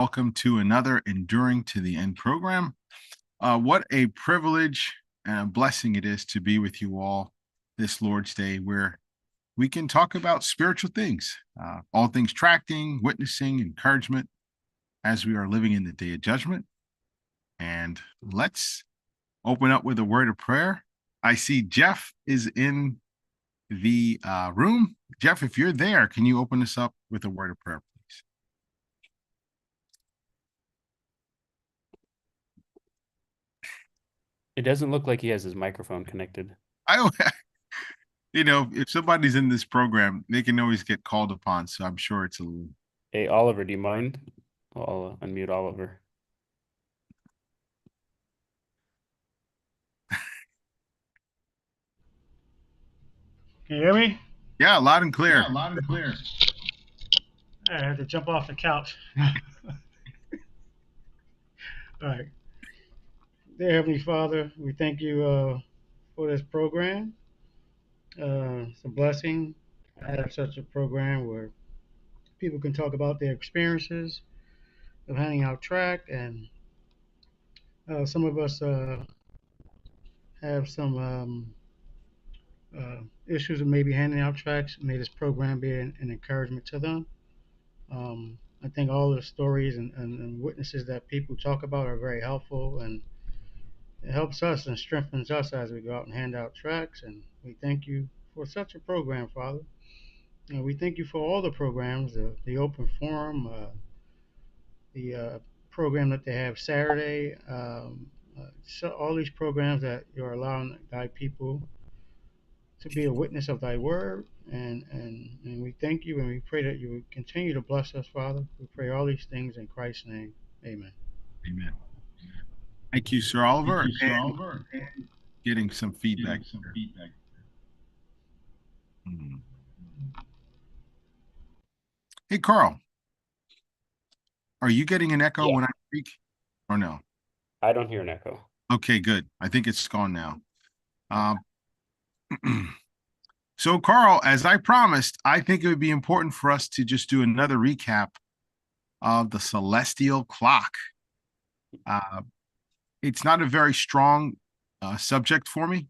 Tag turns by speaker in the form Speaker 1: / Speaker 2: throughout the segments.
Speaker 1: Welcome to another Enduring to the End program. What a privilege and a blessing it is to be with you all this Lord's Day, where we can talk about spiritual things, all things tracting, witnessing, encouragement, as we are living in the day of judgment. And let's open up with a word of prayer. I see Jeff is in the room. Jeff, if you're there, can you open us up with a word of prayer, please?
Speaker 2: It doesn't look like he has his microphone connected.
Speaker 1: I, if somebody's in this program, they can always get called upon. So I'm sure it's a little.
Speaker 2: Hey, Oliver, do you mind? I'll unmute Oliver.
Speaker 3: Can you hear me?
Speaker 1: Yeah, loud and clear.
Speaker 3: Loud and clear. I had to jump off the couch. All right. Dear Heavenly Father, we thank you for this program. It's a blessing to have such a program where people can talk about their experiences of handing out tract, and some of us have some issues of maybe handing out tracts. May this program be an encouragement to them. I think all the stories and witnesses that people talk about are very helpful, and it helps us and strengthens us as we go out and hand out tracts. And we thank you for such a program, Father. And we thank you for all the programs, the open forum, the program that they have Saturday, so all these programs that you're allowing thy people to be a witness of thy word. And we thank you and we pray that you would continue to bless us, Father. We pray all these things in Christ's name. Amen.
Speaker 1: Amen. Thank you, Sir Oliver.
Speaker 3: Thank you, Sir
Speaker 1: And
Speaker 3: Oliver.
Speaker 1: getting some feedback. Hmm. Hey, Carl, are you getting an echo
Speaker 2: Yeah.
Speaker 1: when I speak or no?
Speaker 2: I don't hear an echo.
Speaker 1: Okay, good. I think it's gone now. Um, so, Carl, as I promised, I think it would be important for us to just do another recap of the celestial clock. Uh, it's not a very strong subject for me.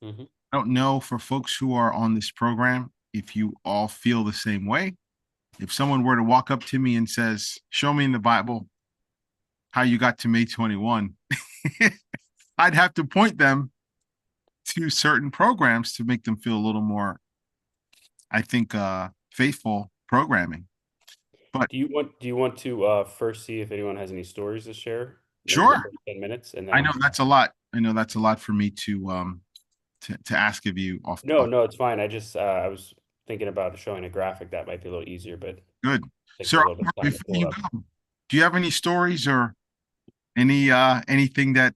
Speaker 2: Mm-hmm.
Speaker 1: I don't know for folks who are on this program if you all feel the same way. If someone were to walk up to me and says, "Show me in the Bible how you got to May 21," I'd have to point them to certain programs to make them feel a little more, I think, faithful programming. But
Speaker 2: Do you want to first see if anyone has any stories to share? Maybe the
Speaker 1: sure,
Speaker 2: first 10 minutes, and
Speaker 1: I
Speaker 2: then
Speaker 1: know that's a lot. I know that's a lot for me to ask of you
Speaker 2: no, no, it's fine. I was thinking about showing a graphic that might be a little easier, but it
Speaker 1: good.
Speaker 2: takes a
Speaker 1: Sir,
Speaker 2: little bit of time to
Speaker 1: before
Speaker 2: pull it
Speaker 1: you
Speaker 2: up.
Speaker 1: go, do you have any stories or anything that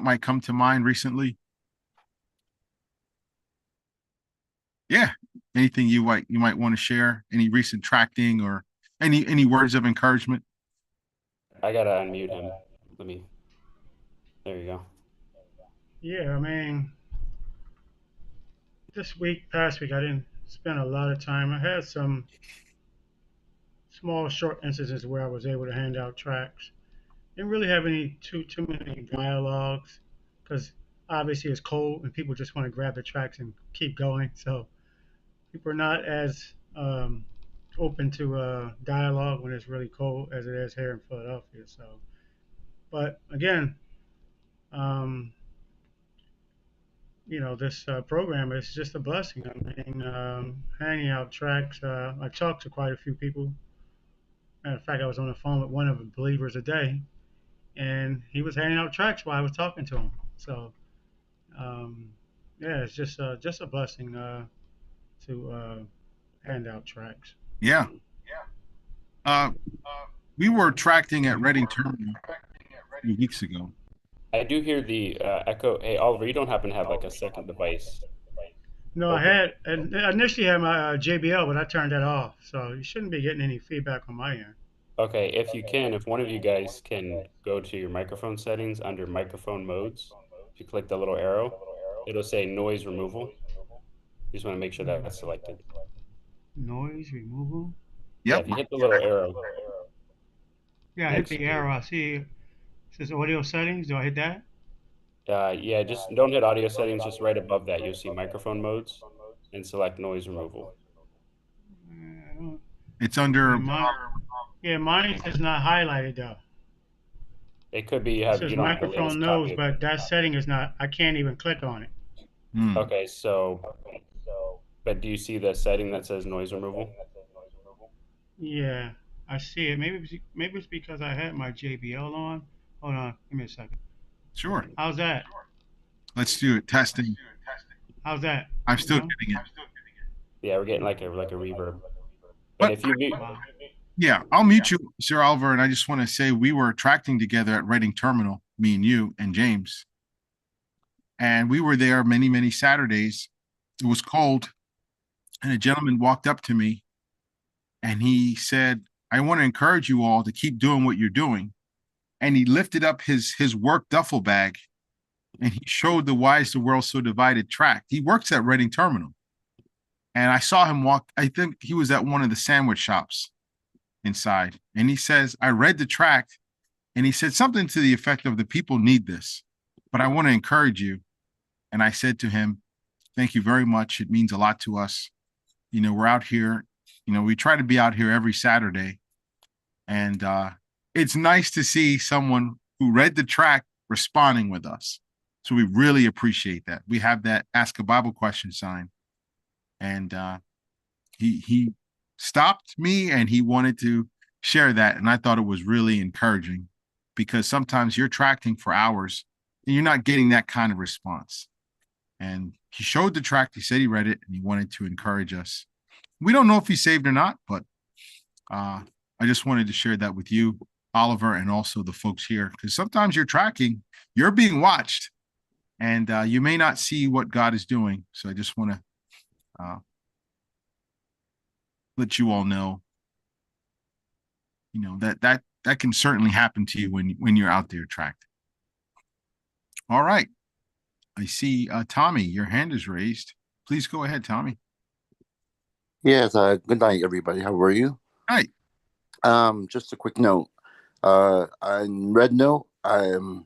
Speaker 1: might come to mind recently? Yeah, anything you might want to share? Any recent tracting or any words of encouragement?
Speaker 2: I gotta unmute him. Let me. There you go.
Speaker 3: Yeah, I mean, past week, I didn't spend a lot of time. I had some small, short instances where I was able to hand out tracts. Didn't really have any too many dialogues because obviously it's cold and people just want to grab the tracks and keep going. So people are not as open to dialogue when it's really cold as it is here in Philadelphia. So, but again, um, this program is just a blessing. I mean, handing out tracts. I talked to quite a few people. Matter of fact, I was on the phone with one of the believers today, and he was handing out tracts while I was talking to him. So, um, yeah, it's just a blessing to hand out tracts.
Speaker 1: Yeah. Uh, we were tracting at Reading Terminal a few weeks ago.
Speaker 2: I do hear the echo. Hey, Oliver, you don't happen to have like a second device
Speaker 3: No,
Speaker 2: open?
Speaker 3: I initially had my JBL, but I turned that off, so you shouldn't be getting any feedback on my end.
Speaker 2: Okay, if one of you guys can go to your microphone settings under microphone modes, if you click the little arrow, it'll say noise removal. You just want to make sure that that's selected.
Speaker 3: Noise removal.
Speaker 2: Yeah,
Speaker 1: Yep.
Speaker 2: if you hit the little arrow,
Speaker 3: Yeah, I hit
Speaker 2: next
Speaker 3: the
Speaker 2: to,
Speaker 3: arrow. I see it says audio settings. Do I hit that?
Speaker 2: yeah, just don't hit audio settings, just right above that, you'll see microphone modes and select noise removal.
Speaker 3: I don't,
Speaker 1: It's
Speaker 3: yeah,
Speaker 1: under,
Speaker 3: mine says not highlighted though.
Speaker 2: It could be
Speaker 3: It
Speaker 2: you
Speaker 3: says
Speaker 2: don't have the
Speaker 3: microphone
Speaker 2: latest
Speaker 3: knows,
Speaker 2: copy of
Speaker 3: but that setting is not. I can't even click on it.
Speaker 2: Okay, but do you see the setting that says noise removal?
Speaker 3: Yeah, I see it. Maybe it's because I had my JBL on. Hold on, give me a second.
Speaker 1: sure.
Speaker 3: How's that?
Speaker 1: Let's do it. Testing.
Speaker 3: How's that?
Speaker 1: I'm
Speaker 3: You
Speaker 1: still
Speaker 3: know?
Speaker 1: getting it.
Speaker 2: Yeah, we're getting like a reverb. But
Speaker 1: But
Speaker 2: if you mute,
Speaker 3: Wow.
Speaker 1: yeah, I'll mute you, Sir Oliver. And I just want to say we were tracting together at Reading Terminal, me and you and James. And we were there many, many Saturdays. It was cold. And a gentleman walked up to me and he said, I want to encourage you all to keep doing what you're doing. And he lifted up his work duffel bag and he showed the Why is the World So Divided tract. He works at Reading Terminal. And I saw him walk, I think he was at one of the sandwich shops inside. And he says, I read the tract and he said something to the effect of the people need this, but I want to encourage you. And I said to him, thank you very much. It means a lot to us. We're out here, we try to be out here every Saturday. And it's nice to see someone who read the tract responding with us. So we really appreciate that. We have that Ask a Bible Question sign. And he stopped me and he wanted to share that. And I thought it was really encouraging because sometimes you're tracting for hours and you're not getting that kind of response. And he showed the tract, he said he read it, and he wanted to encourage us. We don't know if he's saved or not, but I just wanted to share that with you, Oliver, and also the folks here, because sometimes you're tracking, you're being watched, and you may not see what God is doing. So I just want to let you all know, that can certainly happen to you when you're out there tracking. All right. I see Tommy, your hand is raised. Please go ahead, Tommy.
Speaker 4: Yes, good night, everybody. How are you?
Speaker 1: Hi.
Speaker 4: Just a quick note. On Red Note, the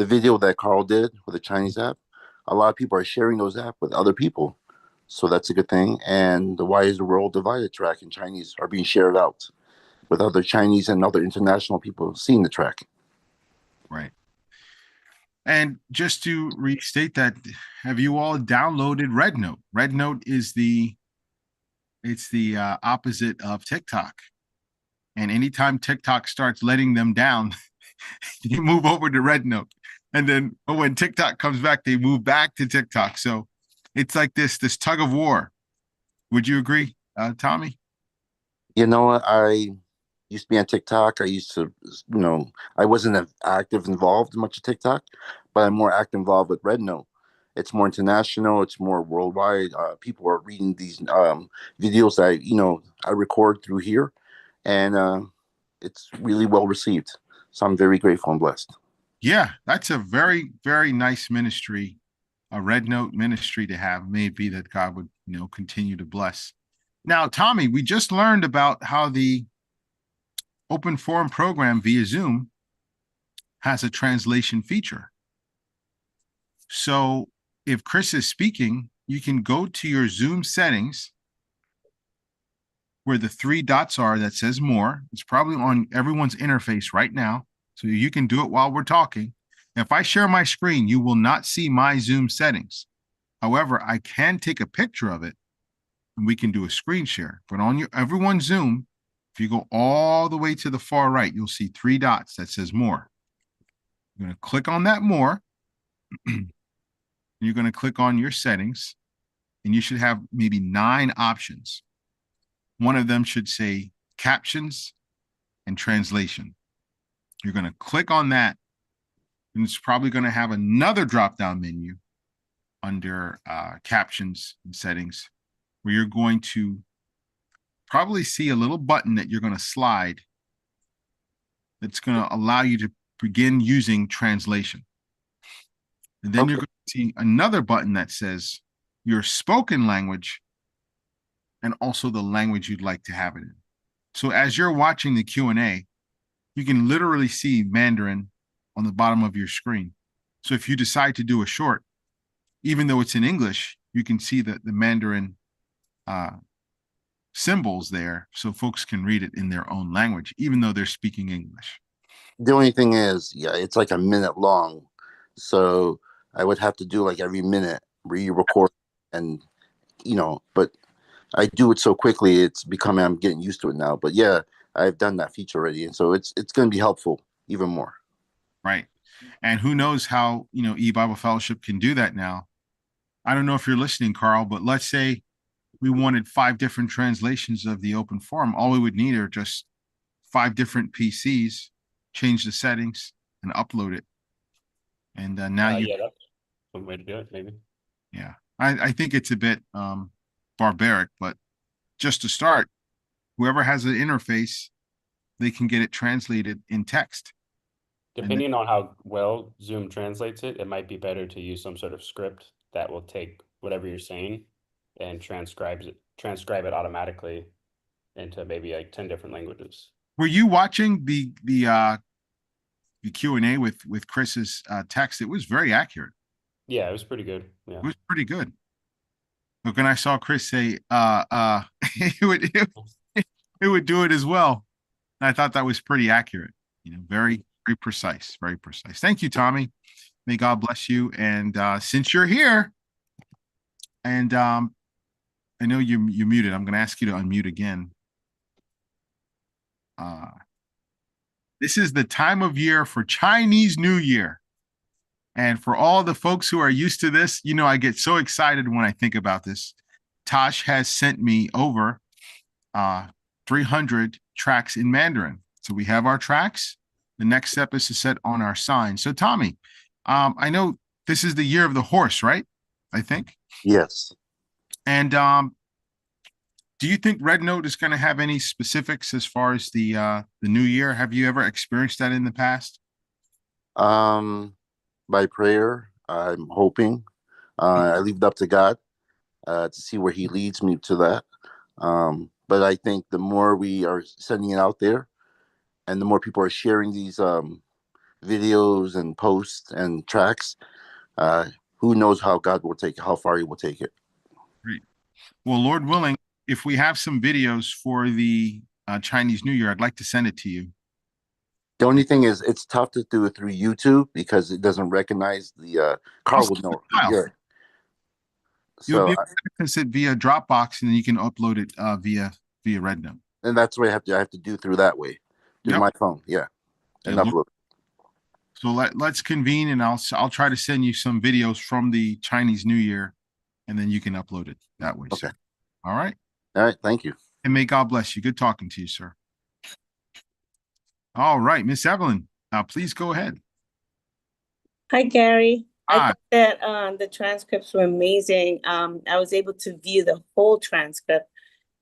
Speaker 4: video that Carl did with the Chinese app, a lot of people are sharing those apps with other people. So that's a good thing. And the Why is the World Divided track in Chinese are being shared out with other Chinese and other international people seeing the track.
Speaker 1: Right. And just to restate that, have you all downloaded Red Note? Red Note is the opposite of TikTok. And anytime TikTok starts letting them down, you move over to Red Note. And then when TikTok comes back, they move back to TikTok. So it's like this tug of war. Would you agree, Tommy?
Speaker 4: You know what? I used to be on TikTok. I used to, I wasn't active involved in much of TikTok, but I'm more active involved with Red Note. It's more international. It's more worldwide. People are reading these videos that I record through here, and it's really well received. So I'm very grateful and blessed.
Speaker 1: Yeah, that's a very, very nice ministry, a Red Note ministry to have. May it be that God would, continue to bless. Now, Tommy, we just learned about how the open forum program via Zoom has a translation feature. So if Chris is speaking, you can go to your Zoom settings where the three dots are that says more. It's probably on everyone's interface right now. So you can do it while we're talking. If I share my screen, you will not see my Zoom settings. However, I can take a picture of it and we can do a screen share. But on everyone's Zoom, if you go all the way to the far right, you'll see three dots that says more. You're going to click on that more. You're going to click on your settings and you should have maybe 9 options. One of them should say captions and translation. You're going to click on that and it's probably going to have another drop-down menu under captions and settings where you're going to probably see a little button that you're going to slide that's going to allow you to begin using translation. And then you're going to see another button that says your spoken language and also the language you'd like to have it in. So as you're watching the Q&A, you can literally see Mandarin on the bottom of your screen. So if you decide to do a short, even though it's in English, you can see the Mandarin symbols there so folks can read it in their own language, even though they're speaking English.
Speaker 4: The only thing is, yeah, it's like a minute long. So I would have to do like every minute re-record and, but I do it so quickly, I'm getting used to it now. But yeah, I've done that feature already. And so it's going to be helpful even more.
Speaker 1: Right. And who knows how, E-Bible Fellowship can do that now. I don't know if you're listening, Carl, but let's say we wanted 5 different translations of the open forum. All we would need are just 5 different PCs, change the settings, and upload it. And now
Speaker 2: yeah, that's one way to do it, maybe.
Speaker 1: Yeah, I think it's a bit barbaric, but just to start, whoever has an interface, they can get it translated in text.
Speaker 2: Depending on how well Zoom translates it, it might be better to use some sort of script that will take whatever you're saying and transcribe it automatically into maybe like 10 different languages.
Speaker 1: Were you watching the Q&A with Chris's text? It was very accurate.
Speaker 2: Yeah, it was pretty good. Yeah.
Speaker 1: It was pretty good. Look, and I saw Chris say it would do it as well. And I thought that was pretty accurate. Very, very precise, very precise. Thank you, Tommy. May God bless you. And since you're here, and I know you're muted, I'm going to ask you to unmute again. This is the time of year for Chinese New Year. And for all the folks who are used to this, I get so excited when I think about this. Tosh has sent me over 300 tracks in Mandarin. So we have our tracks. The next step is to set on our sign. So Tommy, I know this is the year of the horse, right? I think.
Speaker 4: Yes.
Speaker 1: And do you think Red Note is going to have any specifics as far as the new year? Have you ever experienced that in the past?
Speaker 4: By prayer, I'm hoping. I leave it up to God to see where He leads me to that. But I think the more we are sending it out there, and the more people are sharing these videos and posts and tracks, who knows how far He will take it.
Speaker 1: Great. Well, Lord willing, if we have some videos for the Chinese New Year, I'd like to send it to you.
Speaker 4: The only thing is, it's tough to do it through YouTube because it doesn't recognize the Carl would know. Yeah.
Speaker 1: You'll be able to access it via Dropbox, and then you can upload it via RedNote.
Speaker 4: And that's what I have to do through that way, through my phone. Yeah, and upload.
Speaker 1: So let's convene, and I'll try to send you some videos from the Chinese New Year, and then you can upload it that way.
Speaker 4: Okay.
Speaker 1: Sir. All right.
Speaker 4: All right. Thank you.
Speaker 1: And may God bless you. Good talking to you, sir. All right, Miss Evelyn, please go ahead.
Speaker 5: Hi, Gary.
Speaker 1: Hi.
Speaker 5: I thought that the transcripts were amazing. I was able to view the whole transcript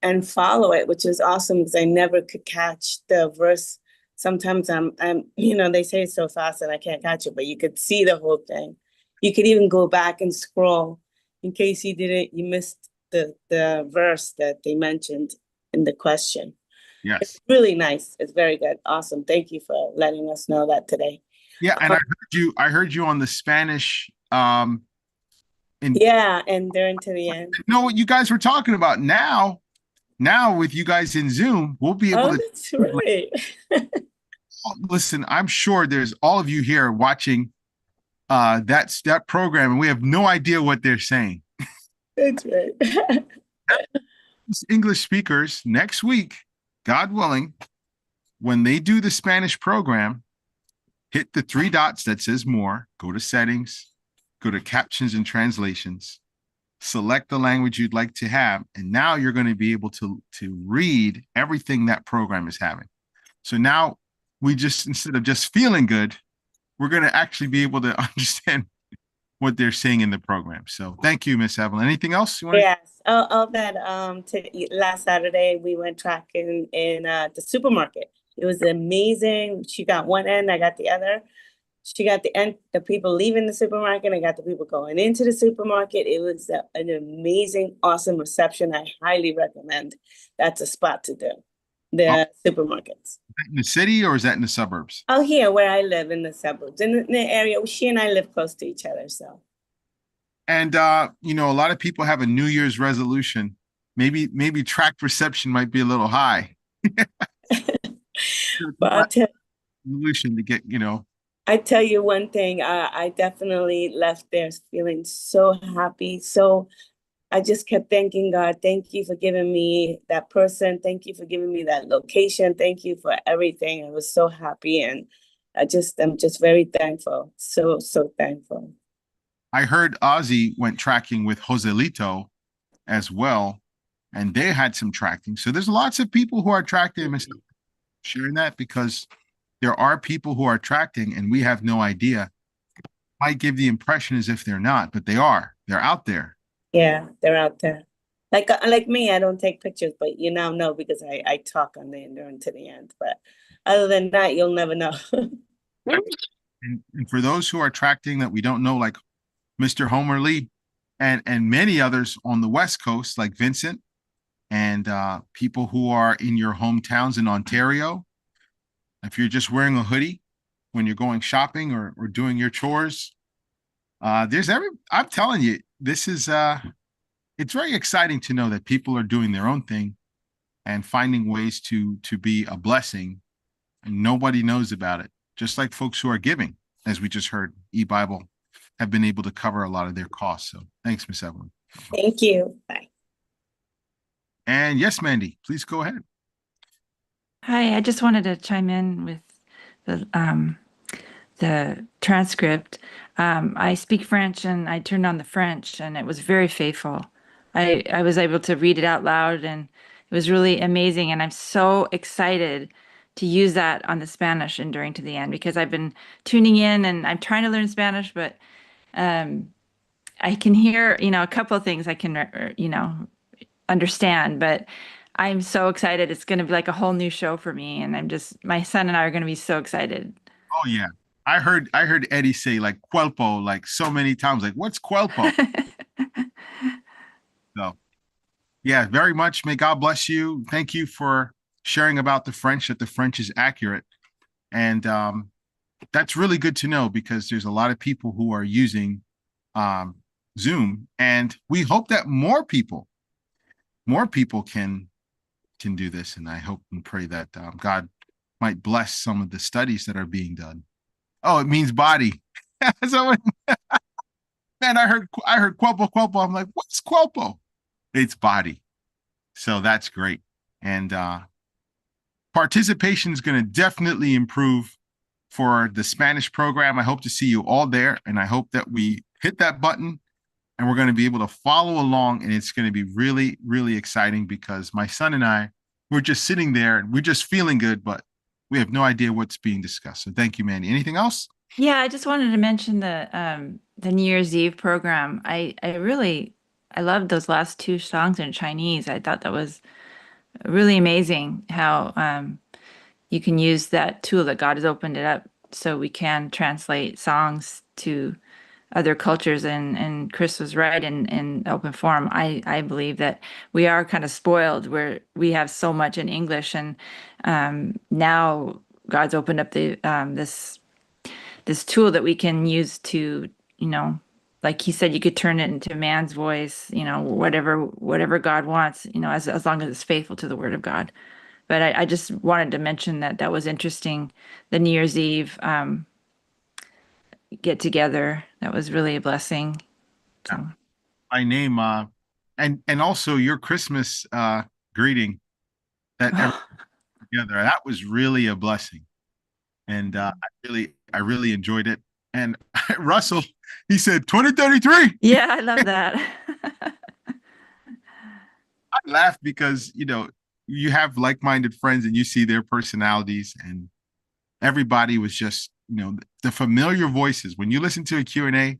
Speaker 5: and follow it, which is awesome because I never could catch the verse. Sometimes I'm they say it so fast that I can't catch it, but you could see the whole thing. You could even go back and scroll in case you missed the verse that they mentioned in the question.
Speaker 1: Yes.
Speaker 5: It's really nice. It's very good. Awesome. Thank you for letting us know that today.
Speaker 1: Yeah, and I heard you on the Spanish.
Speaker 5: And they're into the end.
Speaker 1: Know what you guys were talking about now with you guys in Zoom, we'll be able to.
Speaker 5: That's right.
Speaker 1: Listen, I'm sure there's all of you here watching that program, and we have no idea what they're saying.
Speaker 5: That's right.
Speaker 1: English speakers next week, God willing, when they do the Spanish program, hit the 3 dots that says more, go to settings, go to captions and translations, select the language you'd like to have, and now you're going to be able to read everything that program is having. So now we just, instead of just feeling good, we're going to actually be able to understand what they're saying in the program. So thank you, Miss Evelyn. Anything else you want
Speaker 5: Yes. All that last Saturday we went tracking in the supermarket. It was amazing. She got one end, I got the other. She got the end, the people leaving the supermarket, I got the people going into the supermarket. It was an amazing, awesome reception. I highly recommend. That's a spot to do. the supermarkets.
Speaker 1: In the city or is that in the suburbs?
Speaker 5: Oh, here where I live in the suburbs, in the area, she and I live close to each other, so.
Speaker 1: And you know, a lot of people have a New Year's resolution. Maybe tract reception might be a little high.
Speaker 5: But
Speaker 1: Resolution to get, you know.
Speaker 5: I tell you one thing, I definitely left there feeling so happy. So I just kept thanking God. Thank you for giving me that person. Thank you for giving me that location. Thank you for everything. I was so happy, and I'm just very thankful. So, so thankful.
Speaker 1: I heard Ozzy went tracking with Joselito as well, and they had some tracking. So there's lots of people who are tracking and sharing that, because there are people who are tracting and we have no idea. Might give the impression as if they're not, but they are. They're out there.
Speaker 5: Yeah, they're out there. Like me, I don't take pictures, but you now know because I talk on the during to the end. But other than that, you'll never know.
Speaker 1: And for those who are tracting that we don't know, like Mr. Homer Lee and many others on the West Coast, like Vincent, and people who are in your hometowns in Ontario. If you're just wearing a hoodie when you're going shopping or doing your chores, I'm telling you, this is it's very exciting to know that people are doing their own thing and finding ways to be a blessing, and nobody knows about it. Just like folks who are giving, as we just heard, eBible have been able to cover a lot of their costs. So thanks, Miss Evelyn.
Speaker 5: Thank you. Bye.
Speaker 1: And yes, Mandy, please go ahead.
Speaker 6: Hi, I just wanted to chime in with the transcript. I speak French and I turned on the French and it was very faithful. I was able to read it out loud and it was really amazing. And I'm so excited to use that on the Spanish Enduring to the End, because I've been tuning in and I'm trying to learn Spanish, but I can hear, a couple of things I can, understand, but I'm so excited. It's going to be like a whole new show for me. And my son and I are going to be so excited.
Speaker 1: Oh yeah. I heard Eddie say like cuerpo like so many times, like what's cuerpo? So yeah, very much. May God bless you. Thank you for sharing about the French, that the French is accurate. And that's really good to know, because there's a lot of people who are using Zoom, and we hope that more people can do this. And I hope and pray that God might bless some of the studies that are being done. Oh, it means body. So, man, I heard cuerpo. I'm like, what's cuerpo? It's body. So that's great. And participation is going to definitely improve for the Spanish program. I hope to see you all there, and I hope that we hit that button and we're going to be able to follow along, and it's going to be really, really exciting, because my son and I, we're just sitting there and we're just feeling good, but we have no idea what's being discussed. So thank you, Mandy. Anything else?
Speaker 6: Yeah, I just wanted to mention the New Year's Eve program. I loved those last two songs in Chinese. I thought that was really amazing how you can use that tool that God has opened it up so we can translate songs to other cultures. And Chris was right in open forum. I believe that we are kind of spoiled where we have so much in English, and now God's opened up this tool that we can use to, like he said, you could turn it into man's voice, whatever God wants, as long as it's faithful to the word of God. But I just wanted to mention that was interesting. The New Year's Eve get together, that was really a blessing. So.
Speaker 1: My name, and also your Christmas greeting that together, that was really a blessing. And I really enjoyed it. And Russell, he said 2033.
Speaker 6: Yeah, I love that.
Speaker 1: I laughed because you have like-minded friends and you see their personalities, and everybody was just the familiar voices. When you listen to a Q&A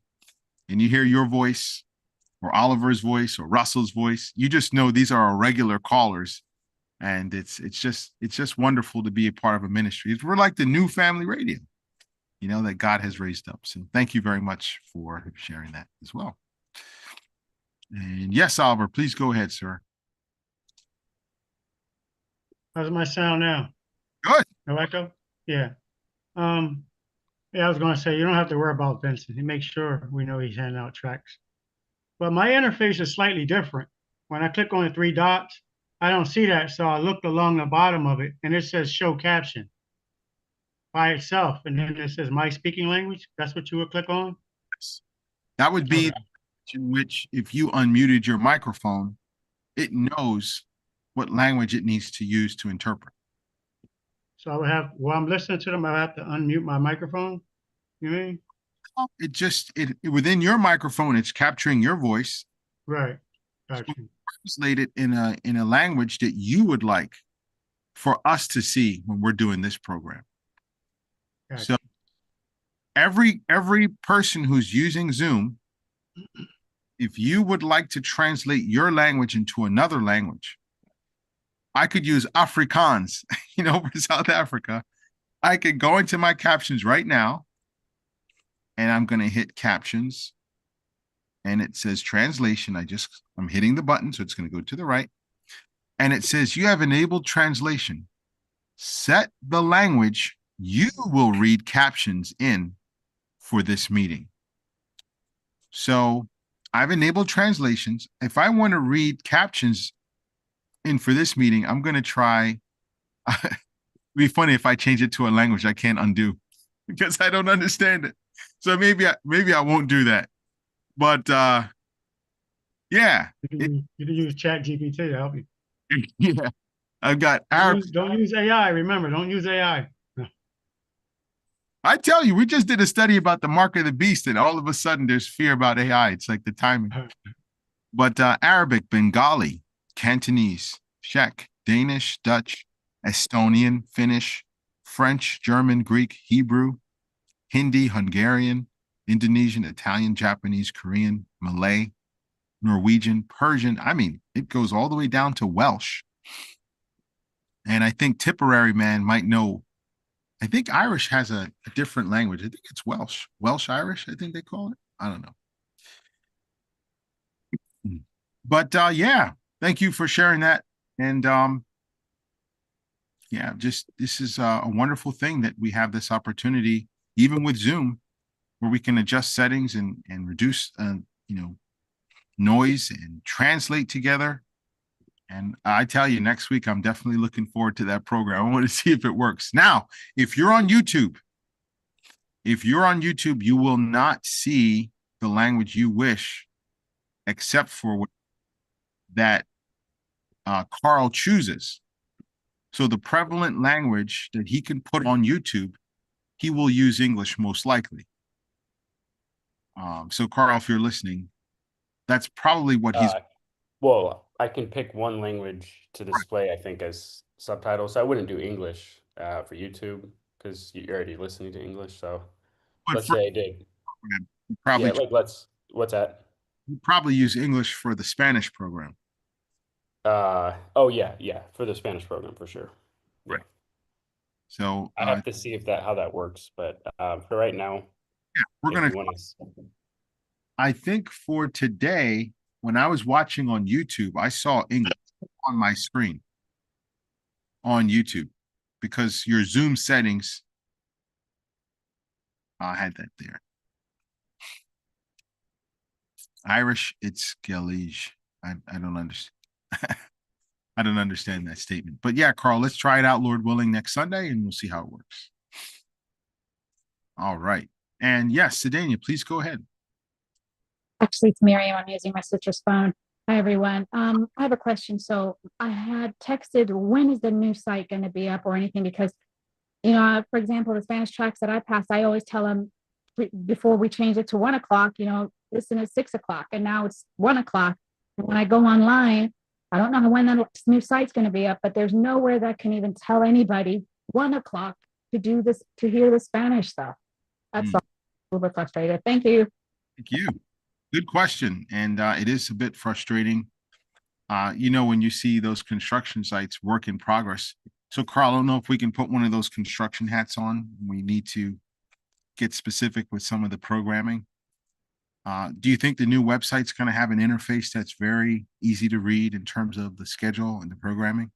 Speaker 1: and you hear your voice or Oliver's voice or Russell's voice, you just know these are our regular callers. And it's just wonderful to be a part of a ministry. We're like the new family radio, that God has raised up. So thank you very much for sharing that as well. And yes, Oliver, please go ahead, sir.
Speaker 3: How's my sound now?
Speaker 1: Good.
Speaker 3: No echo? Yeah. Um, yeah, I was going to say, you don't have to worry about Vincent. He makes sure we know he's handing out tracks. But my interface is slightly different. When I click on the three dots, I don't see that. So I looked along the bottom of it and it says show caption by itself. And then it says my speaking language. That's what you would click on?
Speaker 1: That would be
Speaker 3: Okay.
Speaker 1: in which if you unmuted your microphone, it knows what language it needs to use to interpret.
Speaker 3: So I would have, while I'm listening to them, I have to unmute my microphone. You mean?
Speaker 1: It just within your microphone, it's capturing your voice,
Speaker 3: Right. Got you.
Speaker 1: translate it in a language that you would like for us to see when we're doing this program.
Speaker 3: Got
Speaker 1: So
Speaker 3: you.
Speaker 1: every person who's using Zoom, if you would like to translate your language into another language, I could use Afrikaans, for South Africa. I could go into my captions right now, and I'm going to hit captions, and it says translation. I'm hitting the button, so it's going to go to the right, and it says you have enabled translation. Set the language you will read captions in for this meeting. So I've enabled translations. If I want to read captions in for this meeting, I'm going to try. It'd be funny if I change it to a language I can't undo because I don't understand it. So maybe I won't do that. But yeah,
Speaker 3: You can use Chat GPT to help you.
Speaker 1: yeah. I've got Arabic.
Speaker 3: Don't use AI. Remember, don't use AI.
Speaker 1: I tell you, we just did a study about the mark of the beast, and all of a sudden there's fear about AI. It's like the timing. But Arabic, Bengali, Cantonese, Czech, Danish, Dutch, Estonian, Finnish, French, German, Greek, Hebrew, Hindi, Hungarian, Indonesian, Italian, Japanese, Korean, Malay, Norwegian, Persian. I mean, it goes all the way down to Welsh. And I think Tipperary man might know. I think Irish has a different language. I think it's Welsh. Welsh Irish, I think they call it. I don't know. But yeah, thank you for sharing that. And yeah, just this is a wonderful thing that we have this opportunity, even with Zoom, where we can adjust settings and reduce noise and translate together. And I tell you, next week, I'm definitely looking forward to that program. I want to see if it works. Now, if you're on YouTube, you will not see the language you wish, except for that Carl chooses. So the prevalent language that he can put on YouTube, he will use English most likely. So Carl, if you're listening, that's probably what he's.
Speaker 2: Well, I can pick one language to display, I think, as subtitles. I wouldn't do English for YouTube because you're already listening to English. So let's say I did.
Speaker 1: Probably,
Speaker 2: Yeah, what's that?
Speaker 1: you probably use English for the Spanish program.
Speaker 2: Oh yeah, for the Spanish program for sure. Yeah.
Speaker 1: Right. So
Speaker 2: I have to see how that works, but for right now,
Speaker 1: yeah, we're gonna. I think for today, when I was watching on YouTube, I saw English on my screen on YouTube because your Zoom settings had that there. Irish, it's Galige. I don't understand. I don't understand that statement. But yeah, Carl, let's try it out, Lord willing, next Sunday, and we'll see how it works. All right. And yes, Sedania, please go ahead.
Speaker 7: Actually, it's Miriam. I'm using my sister's phone. Hi, everyone. I have a question. So I had texted, when is the new site going to be up or anything? Because, for example, the Spanish tracks that I pass, I always tell them before we change it to 1 o'clock, listen at 6 o'clock. And now it's 1 o'clock. And when I go online, I don't know when the new site's going to be up, but there's nowhere that can even tell anybody 1 o'clock to do this, to hear the Spanish stuff. That's all. A little bit frustrated. Thank you.
Speaker 1: Thank you. Good question. And it is a bit frustrating. When you see those construction sites work in progress. So Carl, I don't know if we can put one of those construction hats on. We need to get specific with some of the programming. Do you think the new website's going to have an interface that's very easy to read in terms of the schedule and the programming?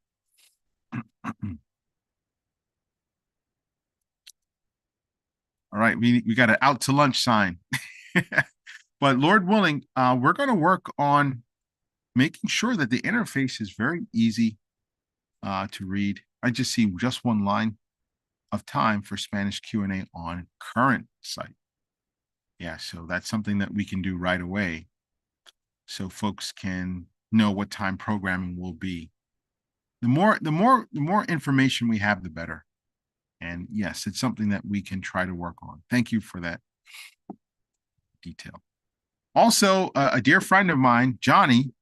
Speaker 1: All right, we got an out to lunch sign. But Lord willing, we're going to work on making sure that the interface is very easy to read. I just see just one line of time for Spanish Q&A on current site. Yeah, so that's something that we can do right away, so folks can know what time programming will be. The more information we have, the better. And yes, it's something that we can try to work on. Thank you for that detail. Also, a dear friend of mine, Johnny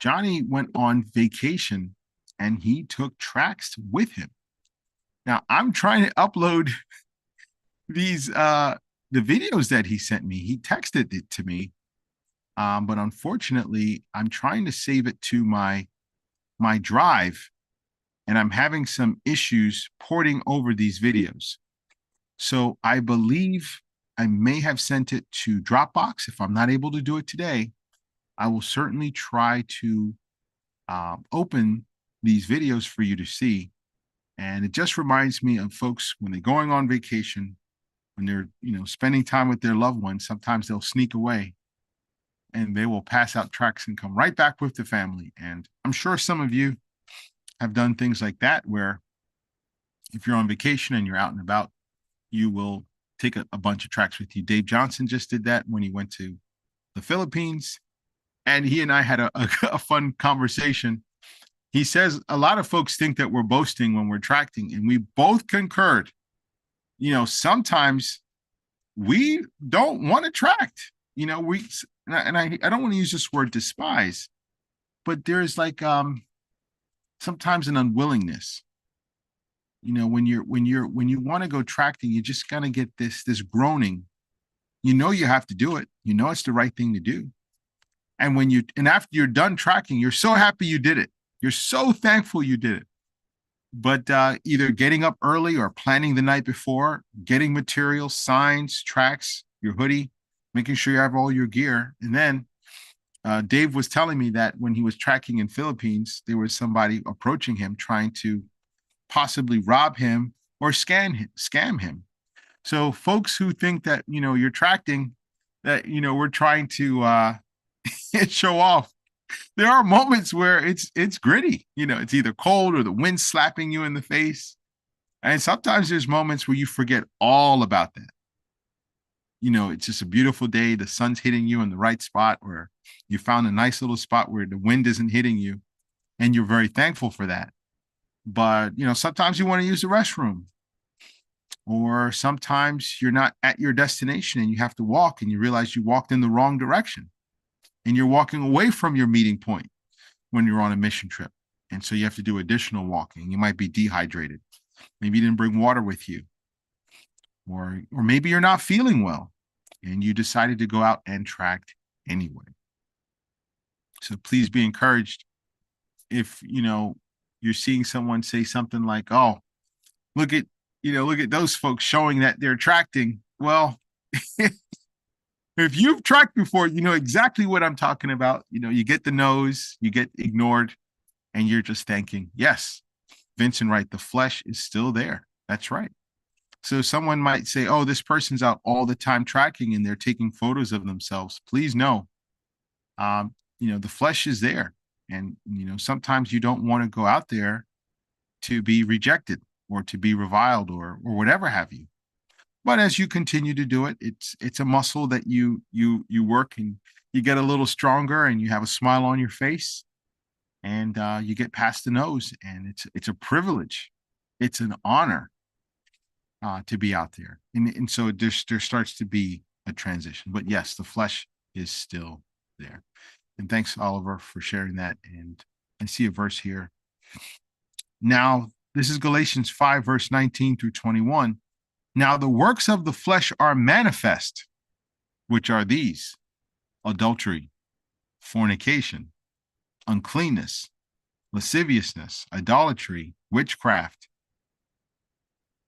Speaker 1: went on vacation and he took tracks with him. Now I'm trying to upload these the videos that he sent me. He texted it to me, but unfortunately, I'm trying to save it to my drive, and I'm having some issues porting over these videos. So I believe I may have sent it to Dropbox. If I'm not able to do it today, I will certainly try to open these videos for you to see. And it just reminds me of folks when they're going on vacation, when they're spending time with their loved ones. Sometimes they'll sneak away and they will pass out tracks and come right back with the family. And I'm sure some of you have done things like that, where if you're on vacation and you're out and about, you will take a bunch of tracks with you. Dave Johnson just did that when he went to the Philippines, and he and I had a fun conversation. He says a lot of folks think that we're boasting when we're tracking, and we both concurred. Sometimes we don't want to tract. I don't want to use this word despise, but there's like sometimes an unwillingness. When you want to go tracting, you just gotta get this groaning. You have to do it. It's the right thing to do. And after you're done tracking, you're so happy you did it. You're so thankful you did it. But either getting up early or planning the night before, getting materials, signs, tracks, your hoodie, making sure you have all your gear. And then Dave was telling me that when he was tracking in Philippines, there was somebody approaching him trying to possibly rob him or scam him. So folks who think that, you're tracking, that, we're trying to show off. There are moments where it's gritty. It's either cold or the wind slapping you in the face. And sometimes there's moments where you forget all about that. It's just a beautiful day. The sun's hitting you in the right spot, or you found a nice little spot where the wind isn't hitting you, and you're very thankful for that. But, sometimes you want to use the restroom, or sometimes you're not at your destination and you have to walk and you realize you walked in the wrong direction and you're walking away from your meeting point when you're on a mission trip. And so you have to do additional walking. You might be dehydrated. Maybe you didn't bring water with you, or maybe you're not feeling well and you decided to go out and tract anyway. So please be encouraged. If, you're seeing someone say something like, "Oh, look at those folks showing that they're tracting." Well, if you've tracked before, you know exactly what I'm talking about. You get the nose, you get ignored, and you're just thinking, yes, Vincent, right, the flesh is still there. That's right. So someone might say, "Oh, this person's out all the time tracking and they're taking photos of themselves." Please know, the flesh is there. And, sometimes you don't want to go out there to be rejected or to be reviled or whatever have you. But as you continue to do it, it's a muscle that you work, and you get a little stronger, and you have a smile on your face, and you get past the nose, and it's a privilege. It's an honor to be out there. And so there starts to be a transition. But yes, the flesh is still there. And thanks, Oliver, for sharing that. And I see a verse here. Now, this is Galatians 5, verse 19 through 21. Now the works of the flesh are manifest, which are these: adultery, fornication, uncleanness, lasciviousness, idolatry, witchcraft.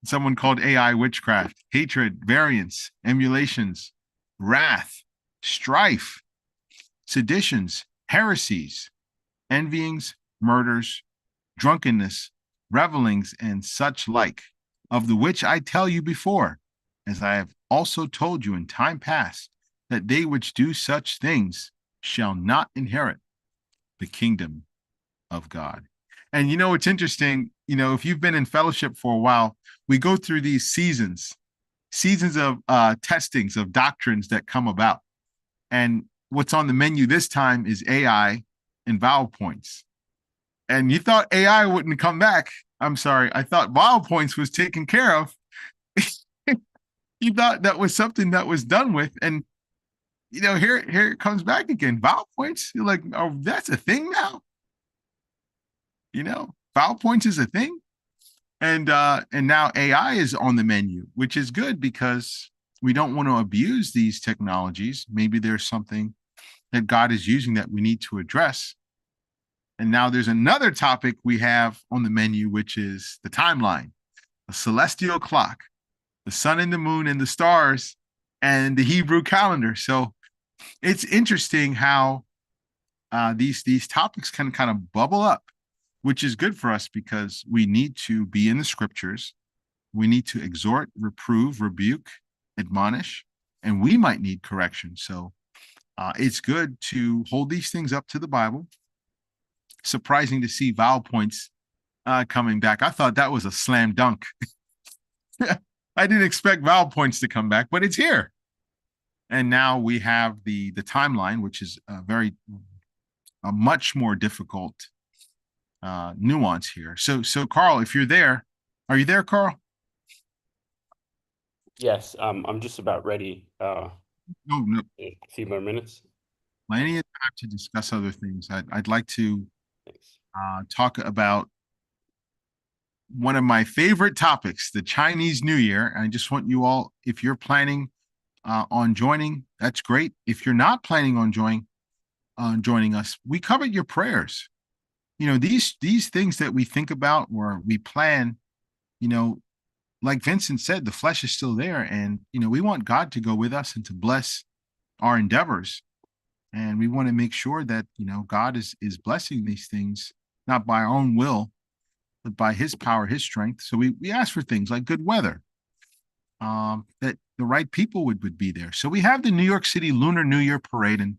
Speaker 1: Someone called AI witchcraft, hatred, variance, emulations, wrath, strife, seditions, heresies, envyings, murders, drunkenness, revelings, and such like, of the which I tell you before, as I have also told you in time past, that they which do such things shall not inherit the kingdom of God. And it's interesting, if you've been in fellowship for a while, we go through these seasons of testings of doctrines that come about. And what's on the menu this time is AI and vowel points. And you thought AI wouldn't come back. I'm sorry. I thought vowel points was taken care of. You thought that was something that was done with. And, here it comes back again. Vowel points. You're like, oh, that's a thing now. Vowel points is a thing. And now AI is on the menu, which is good because we don't want to abuse these technologies. Maybe there's something that God is using that we need to address. And now there's another topic we have on the menu, which is the timeline, a celestial clock, the sun and the moon and the stars, and the Hebrew calendar. So it's interesting how these topics can kind of bubble up, which is good for us because we need to be in the scriptures. We need to exhort, reprove, rebuke, admonish, and we might need correction. So it's good to hold these things up to the Bible. Surprising to see vowel points coming back. I thought that was a slam dunk. I didn't expect vowel points to come back, but it's here. And now we have the timeline, which is a much more difficult nuance here. So Carl, if you're there, are you there, Carl?
Speaker 2: Yes, I'm just about ready.
Speaker 1: No.
Speaker 2: A few more minutes.
Speaker 1: Plenty of time to discuss other things. I'd like to
Speaker 2: Thanks.
Speaker 1: talk about one of my favorite topics, the Chinese New Year. I just want you all, if you're planning on joining, that's great. If you're not planning on joining us, we covered your prayers. These things that we think about or we plan, like Vincent said, the flesh is still there, and we want God to go with us and to bless our endeavors. And we want to make sure that God is blessing these things, not by our own will, but by his power, his strength. So we ask for things like good weather, that the right people would be there. So we have the New York City Lunar New Year Parade. And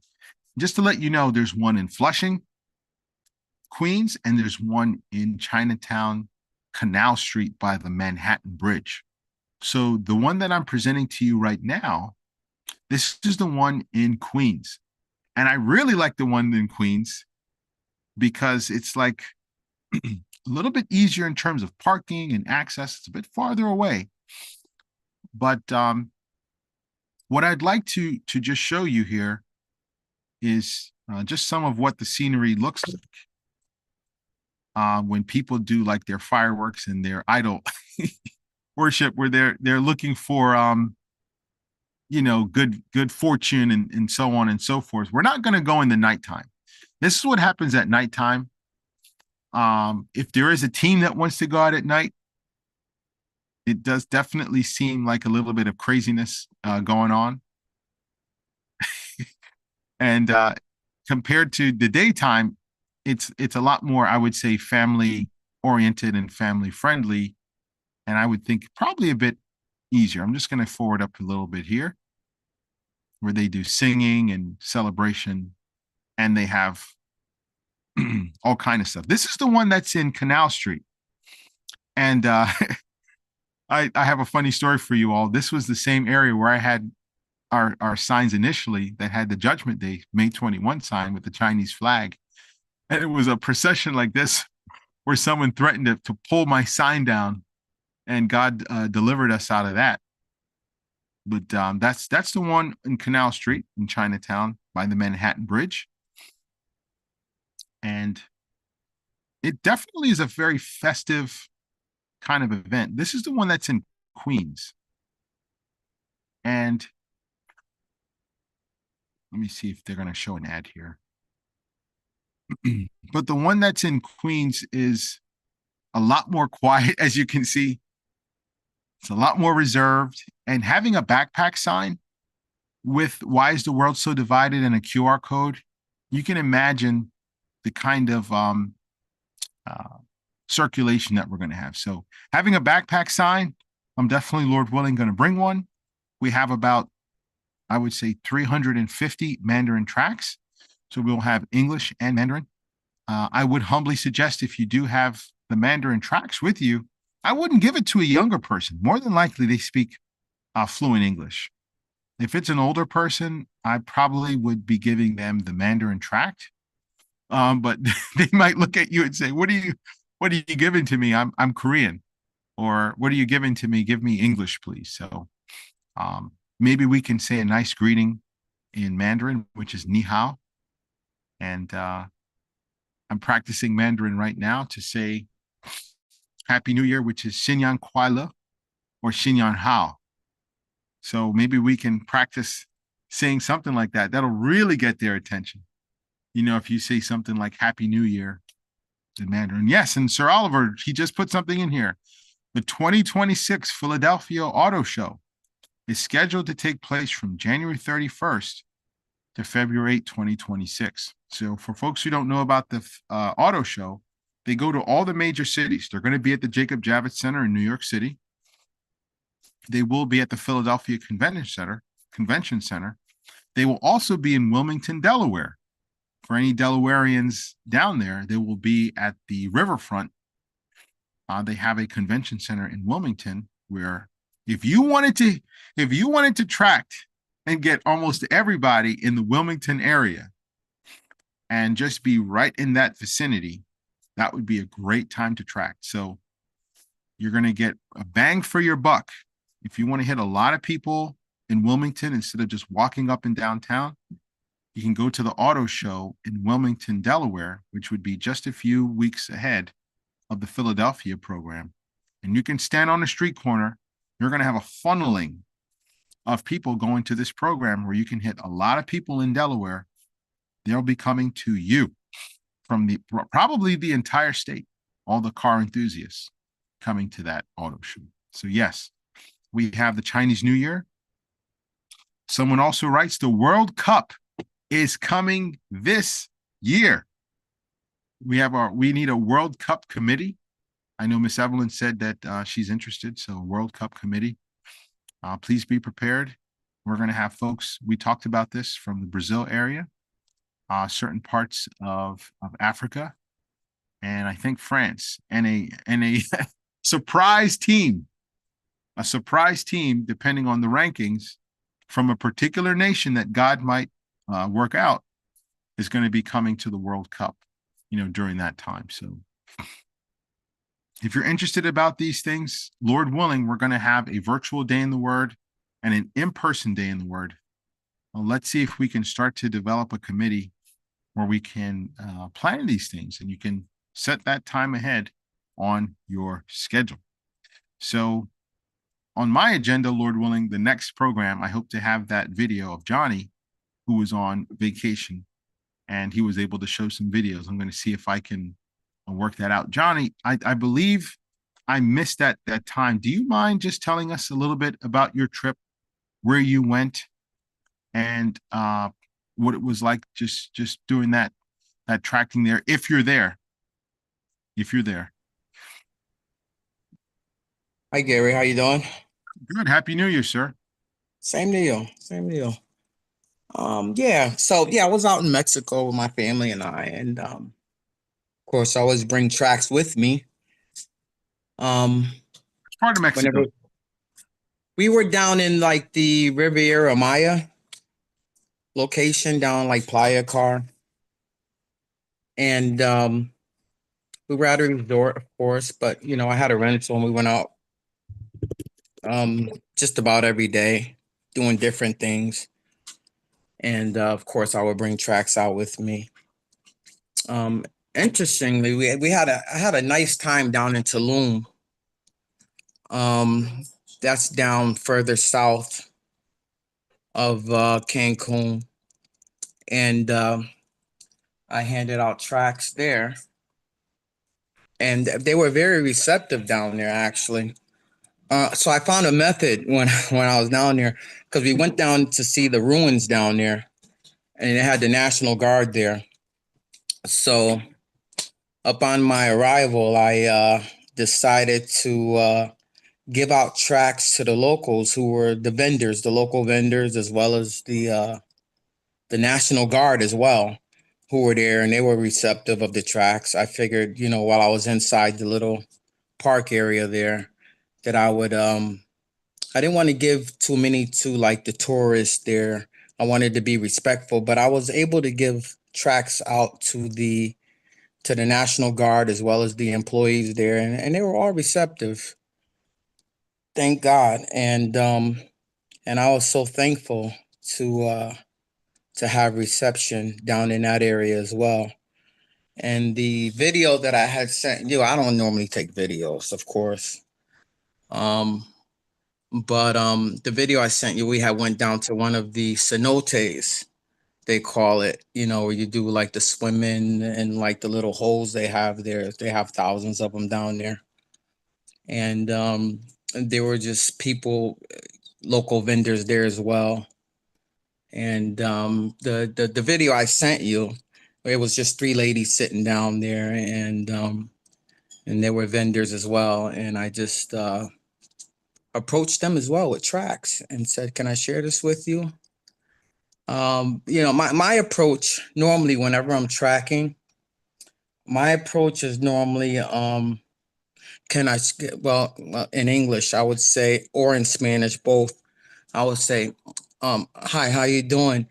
Speaker 1: just to let you know, there's one in Flushing, Queens, and there's one in Chinatown, Canal Street by the Manhattan Bridge. So the one that I'm presenting to you right now, this is the one in Queens. And I really like the one in Queens because it's like a little bit easier in terms of parking and access. It's a bit farther away. But what I'd like to just show you here is just some of what the scenery looks like when people do like their fireworks and their idol worship, where they're looking for good fortune and so on and so forth. We're not going to go in the nighttime. This is what happens at nighttime. If there is a team that wants to go out at night, it does definitely seem like a little bit of craziness going on. And compared to the daytime, it's a lot more, I would say, family oriented and family friendly. And I would think probably a bit easier. I'm just going to forward up a little bit here where they do singing and celebration, and they have all kind of stuff. This is the one that's in Canal Street. And I have a funny story for you all. This was the same area where I had our signs initially that had the Judgment Day, May 21 sign with the Chinese flag. And it was a procession like this where someone threatened to pull my sign down, and God delivered us out of that. But that's the one in Canal Street in Chinatown by the Manhattan Bridge. And it definitely is a very festive kind of event. This is the one that's in Queens. And let me see if they're going to show an ad here. But the one that's in Queens is a lot more quiet, as you can see. It's a lot more reserved. And having a backpack sign with "Why is the world so divided?" and a QR code, you can imagine the kind of circulation that we're going to have. So having a backpack sign, I'm definitely, Lord willing, going to bring one. We have about, I would say, 350 Mandarin tracks. So we'll have English and Mandarin. I would humbly suggest if you do have the Mandarin tracks with you, I wouldn't give it to a younger person. More than likely, they speak fluent English. If it's an older person, I probably would be giving them the Mandarin tract. But they might look at you and say, what are you giving to me? I'm Korean. Or what are you giving to me? Give me English, please. So maybe we can say a nice greeting in Mandarin, which is ni hao. And I'm practicing Mandarin right now to say Happy New Year, which is Xinyan Kuai or Xinyan Hao. So maybe we can practice saying something like that. That'll really get their attention. You know, if you say something like Happy New Year in Mandarin. Yes, and Sir Oliver, he just put something in here. The 2026 Philadelphia Auto Show is scheduled to take place from January 31st to February 8, 2026. So for folks who don't know about the auto show, they go to all the major cities. They're going to be at the Jacob Javits Center in New York City. They will be at the Philadelphia Convention Center. They will also be in Wilmington, Delaware. For any Delawareans down there, they will be at the riverfront. They have a convention center in Wilmington where if you wanted to track and get almost everybody in the Wilmington area and just be right in that vicinity, that would be a great time to track. So you're going to get a bang for your buck. If you want to hit a lot of people in Wilmington instead of just walking up and downtown, you can go to the auto show in Wilmington, Delaware, which would be just a few weeks ahead of the Philadelphia program. And you can stand on the street corner. You're going to have a funneling of people going to this program where you can hit a lot of people in Delaware. They'll be coming to you from probably the entire state, all the car enthusiasts coming to that auto show. So yes, we have the Chinese New Year. Someone also writes the World Cup is coming this year. We need a World Cup committee. I know Miss Evelyn said that she's interested. So World Cup committee, please be prepared. We're going to have folks, we talked about this, from the Brazil area, certain parts of Africa, and I think France, and a surprise team, depending on the rankings from a particular nation that God might work out, is going to be coming to the World Cup, during that time. So if you're interested about these things, Lord willing, we're going to have a virtual day in the Word and an in-person day in the Word. Well, let's see if we can start to develop a committee where we can plan these things, and you can set that time ahead on your schedule. So on my agenda, Lord willing, the next program, I hope to have that video of Johnny, who was on vacation, and he was able to show some videos. I'm going to see if I can work that out. Johnny, I believe I missed that time. Do you mind just telling us a little bit about your trip, where you went, and what it was like just doing that tracking there, if you're there?
Speaker 8: Hi, Gary. How you doing?
Speaker 1: Good. Happy New Year, sir.
Speaker 8: Same deal. I was out in Mexico with my family and I, and of course I always bring tracks with me.
Speaker 1: Part of Mexico.
Speaker 8: We were down in like the Riviera Maya location, down like Playa Car, and we were at a resort, of course, but I had a rental and we went out just about every day doing different things. And of course, I would bring tracks out with me. Interestingly, I had a nice time down in Tulum. That's down further south of Cancun, and I handed out tracks there, and they were very receptive down there, actually. So I found a method when I was down there, because we went down to see the ruins down there, and it had the National Guard there. So upon my arrival, I decided to give out tracts to the locals who were the vendors, the local vendors, as well as the National Guard as well, who were there, and they were receptive of the tracts. I figured, while I was inside the little park area there, that I didn't want to give too many to like the tourists there. I wanted to be respectful, but I was able to give tracts out to the National Guard as well as the employees there, and they were all receptive. Thank God, and I was so thankful to have reception down in that area as well. And the video that I had sent you, I don't normally take videos, of course. But the video I sent you, we had went down to one of the cenotes, they call it, where you do like the swimming and like the little holes they have there. They have thousands of them down there. And there were just people, local vendors there as well. And the video I sent you, it was just three ladies sitting down there, and there were vendors as well. And I just approached them as well with tracks and said, "Can I share this with you?" My approach normally whenever I'm tracking, my approach is normally can I well in English I would say, or in Spanish both, I would say, "Hi, how you doing?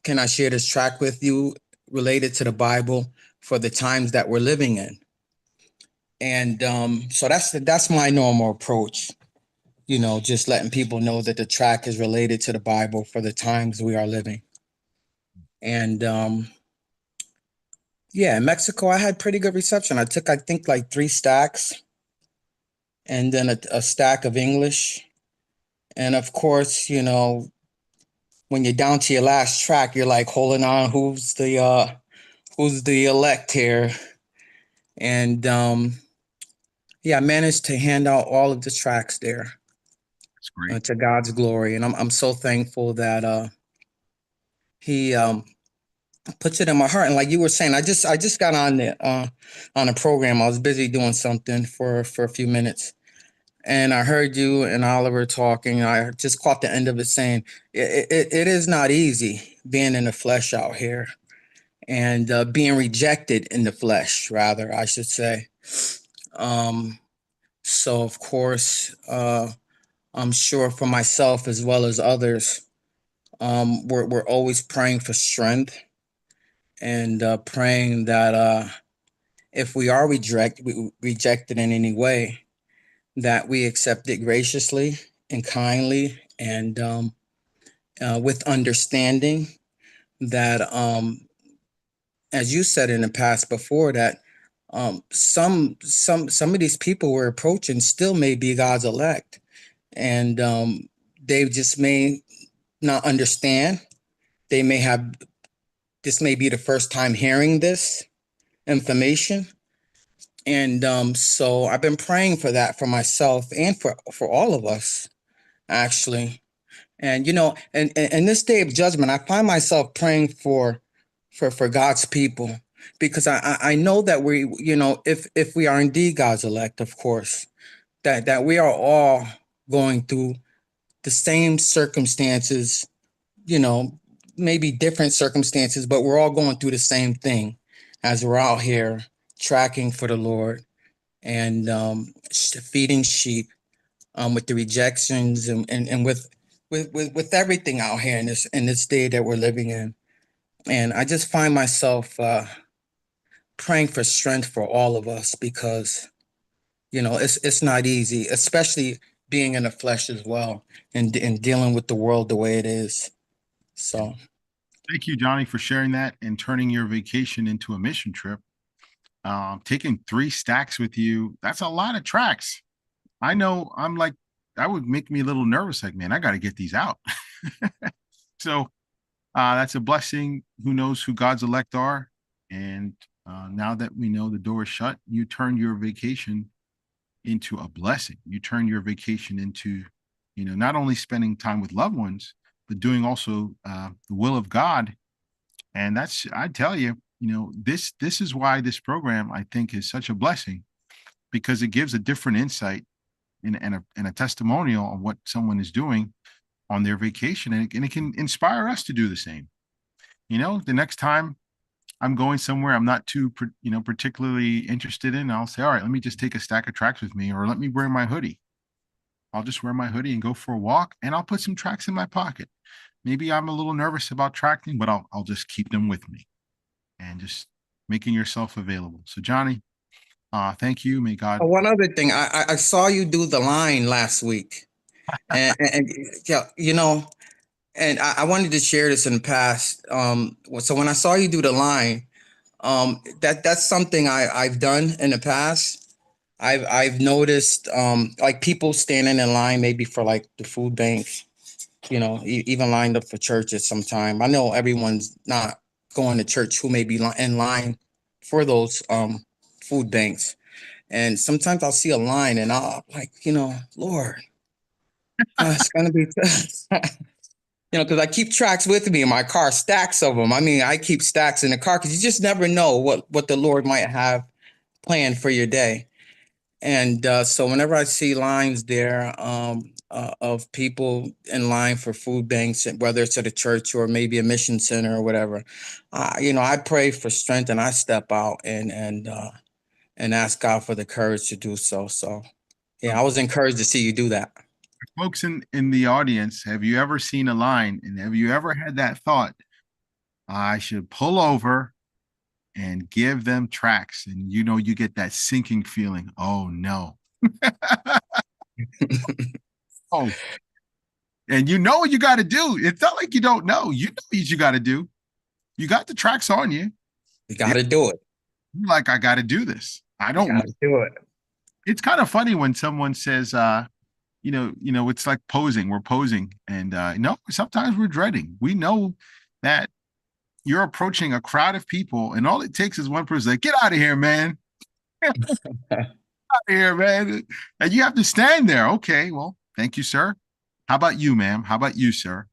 Speaker 8: Can I share this track with you related to the Bible for the times that we're living in?" And so that's my normal approach. Just letting people know that the track is related to the Bible for the times we are living. And yeah, in Mexico, I had pretty good reception. I took, I think, like 3 stacks and then a stack of English. And of course, when you're down to your last track, you're like holding on, who's the elect here? And yeah, I managed to hand out all of the tracks there.
Speaker 1: That's great.
Speaker 8: To God's glory. And I'm so thankful that he puts it in my heart. And like you were saying, I just got on a program. I was busy doing something for a few minutes, and I heard you and Oliver talking. I just caught the end of it saying it is not easy being in the flesh out here, and being rejected in the flesh, rather, I should say. So of course, I'm sure for myself as well as others, we're always praying for strength, and praying that if we are rejected in any way, that we accept it graciously and kindly, and with understanding that, as you said in the past before, that some of these people we're approaching still may be God's elect, and they just may not understand. They may have This may be the first time hearing this information. And so I've been praying for that for myself and for all of us, actually. And in this day of judgment, I find myself praying for God's people, because I know that if we are indeed God's elect, of course, that we are all going through the same circumstances, you know, maybe different circumstances, but we're all going through the same thing as we're out here tracking for the Lord, and feeding sheep, with the rejections, and with everything out here in this day that we're living in. And I just find myself praying for strength for all of us, because it's not easy, especially being in the flesh as well, and dealing with the world the way it is. So
Speaker 1: Thank you, Johnny, for sharing that and turning your vacation into a mission trip. Taking 3 stacks with you, that's a lot of tracks. I know that would make me a little nervous. Like, man, I got to get these out. So that's a blessing. Who knows who God's elect are? And now that we know the door is shut, you turn your vacation into a blessing. You turn your vacation into, not only spending time with loved ones, but doing also the will of God. And I tell you, this is why this program, I think, is such a blessing, because it gives a different insight and a testimonial on what someone is doing on their vacation, and it can inspire us to do the same. The next time I'm going somewhere I'm not too particularly interested in, I'll say, all right, let me just take a stack of tracks with me, or let me wear my hoodie. I'll just wear my hoodie and go for a walk, and I'll put some tracks in my pocket. Maybe I'm a little nervous about tracking, but I'll just keep them with me, and just making yourself available. So Johnny, thank you. May God.
Speaker 8: One other thing, I saw you do the line last week, and yeah, and I wanted to share this in the past. So when I saw you do the line, that's something I've done in the past. I've noticed like people standing in line maybe for like the food banks, even lined up for churches sometime. I know everyone's not going to church who may be in line for those food banks. And sometimes I'll see a line and I'll like, Lord, it's gonna be because I keep tracks with me in my car, stacks of them. I mean, I keep stacks in the car because you just never know what the Lord might have planned for your day. And so whenever I see lines there of people in line for food banks, whether it's at a church or maybe a mission center or whatever, I pray for strength and I step out and ask God for the courage to do so. So, yeah, I was encouraged to see you do that.
Speaker 1: Folks in the audience, have you ever seen a line, and have you ever had that thought, I should pull over and give them tracks? And you get that sinking feeling, oh no. Oh, and you know what you got to do. It's not like you don't know. You know what you got to do. You got the tracks on you.
Speaker 8: You got to do it.
Speaker 1: You're like, I got to do this. I don't
Speaker 8: got to do it.
Speaker 1: It's kind of funny when someone says, it's like posing. We're posing. And no, sometimes we're dreading. We know that you're approaching a crowd of people, and all it takes is one person like, get out of here, man. Get out of here, man. And you have to stand there. Okay, well, thank you, sir. How about you, ma'am? How about you, sir?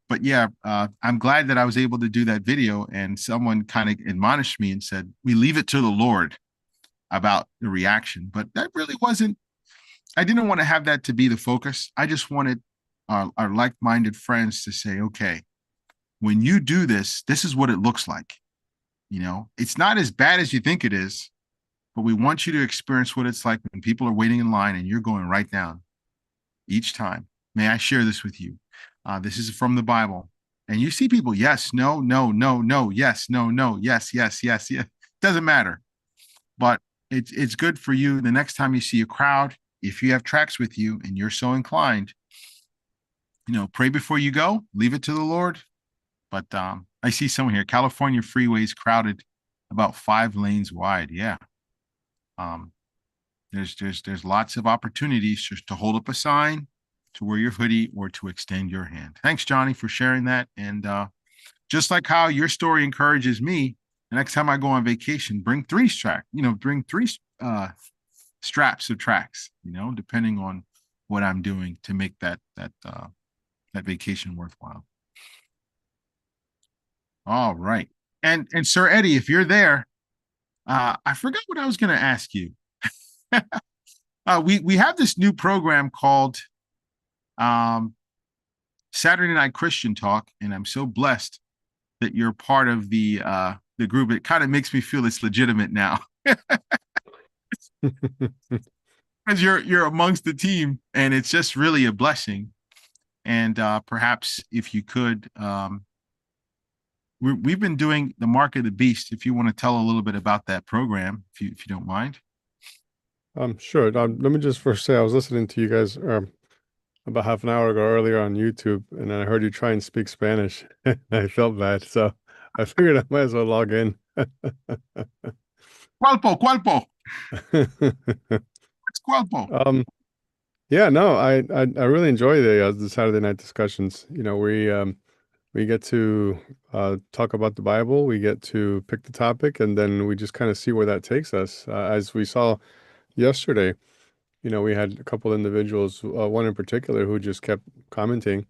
Speaker 1: But yeah, I'm glad that I was able to do that video, and someone kind of admonished me and said, we leave it to the Lord about the reaction. But that really wasn't, I didn't want to have that to be the focus. I just wanted our like-minded friends to say, okay, when you do this, this is what it looks like. It's not as bad as you think it is, but we want you to experience what it's like when people are waiting in line and you're going right down each time. May I share this with you? This is from the Bible. And you see people, yes, no, no, no, no, yes, no, no, yes, yes, yes, yes. Doesn't matter. But it's good for you the next time you see a crowd, if you have tracks with you and you're so inclined, pray before you go, leave it to the Lord. But I see someone here, California freeways crowded, about 5 lanes wide. Yeah. There's lots of opportunities just to hold up a sign, to wear your hoodie, or to extend your hand. Thanks, Johnny, for sharing that. And just like how your story encourages me, the next time I go on vacation, bring 3 straps of tracks, depending on what I'm doing to make that vacation worthwhile. All right. And Sir Eddie, if you're there, I forgot what I was going to ask you. We have this new program called Saturday Night Christian Talk, and I'm so blessed that you're part of the group. It kind of makes me feel it's legitimate now. Because you're amongst the team, and it's just really a blessing. And perhaps if you could, we've been doing the Mark of the Beast. If you want to tell a little bit about that program, if you don't mind.
Speaker 9: Sure. Let me just first say I was listening to you guys about half an hour ago earlier on YouTube, and then I heard you try and speak Spanish. I felt bad, so I figured I might as well log in.
Speaker 1: Cuerpo. It's cuerpo.
Speaker 9: Yeah, no, I really enjoy the Saturday night discussions. We get to talk about the Bible. We get to pick the topic, and then we just kind of see where that takes us. As we saw yesterday, we had a couple individuals, one in particular, who just kept commenting,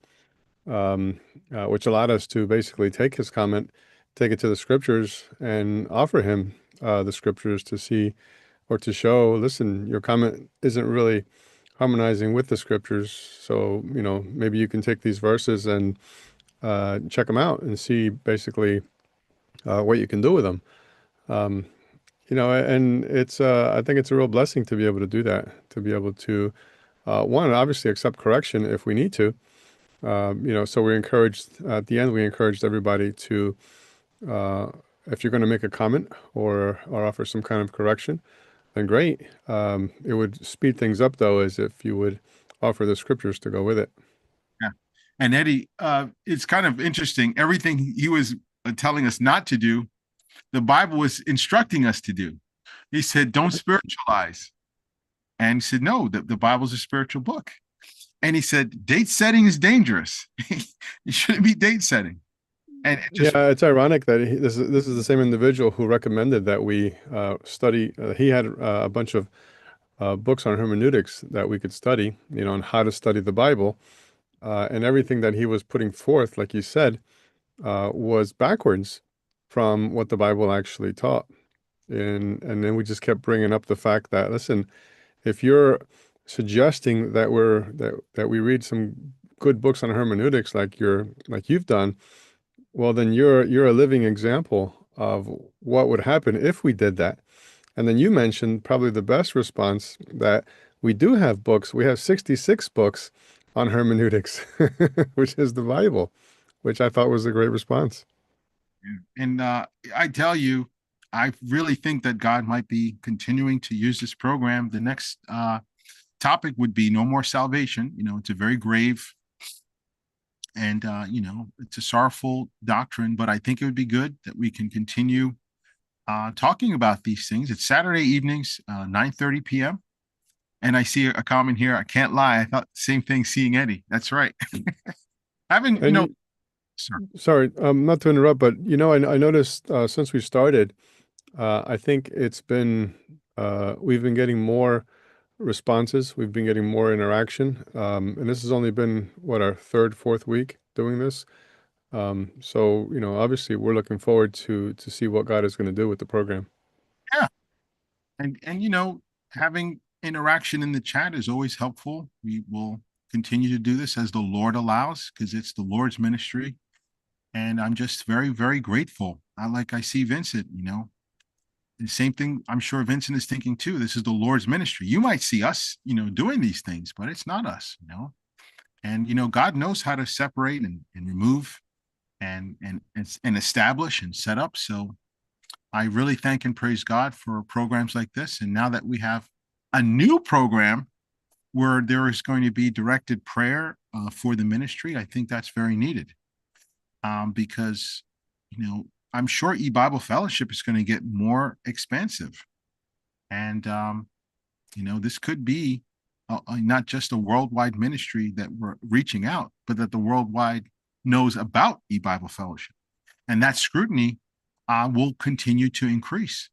Speaker 9: which allowed us to basically take his comment, take it to the scriptures and offer him the scriptures to see or to show, listen, your comment isn't really harmonizing with the scriptures. So, maybe you can take these verses and check them out and see basically what you can do with them. And it's I think it's a real blessing to be able to do that, to be able to one, obviously accept correction if we need to. So we encouraged at the end, we encouraged everybody to, if you're going to make a comment or offer some kind of correction, then great. It would speed things up though, as if you would offer the scriptures to go with it.
Speaker 1: Yeah. And Eddie, it's kind of interesting. Everything he was telling us not to do, the Bible was instructing us to do. He said, don't spiritualize. And he said, no, the Bible's a spiritual book. And he said, date setting is dangerous. You shouldn't be date setting. And
Speaker 9: it's ironic that this is the same individual who recommended that we study. He had a bunch of books on hermeneutics that we could study, on how to study the Bible. And everything that he was putting forth, like you said, was backwards from what the Bible actually taught. And then we just kept bringing up the fact that, listen, if you're suggesting that we read some good books on hermeneutics like you've done, well, then you're a living example of what would happen if we did that. And then you mentioned probably the best response, that we do have books. We have 66 books on hermeneutics, which is the Bible, which I thought was a great response.
Speaker 1: And I tell you, I really think that God might be continuing to use this program. The next topic would be no more salvation. It's a very grave and, it's a sorrowful doctrine, but I think it would be good that we can continue talking about these things. It's Saturday evenings, 9:30 p.m. And I see a comment here. I can't lie. I thought the same thing seeing Eddie. That's right.
Speaker 9: Sorry, not to interrupt, but I noticed since we started, I think it's been we've been getting more responses. We've been getting more interaction, and this has only been our third, fourth week doing this. So obviously, we're looking forward to see what God is going to do with the program.
Speaker 1: Yeah, and having interaction in the chat is always helpful. We will continue to do this as the Lord allows, because it's the Lord's ministry. And I'm just very, very grateful. I see Vincent, the same thing. I'm sure Vincent is thinking too. This is the Lord's ministry. You might see us, doing these things, but it's not us, And God knows how to separate and remove and establish and set up. So I really thank and praise God for programs like this. And now that we have a new program where there is going to be directed prayer for the ministry, I think that's very needed. Because, I'm sure E-Bible Fellowship is going to get more expansive. And, this could be not just a worldwide ministry that we're reaching out, but that the worldwide knows about E-Bible Fellowship. And that scrutiny will continue to increase.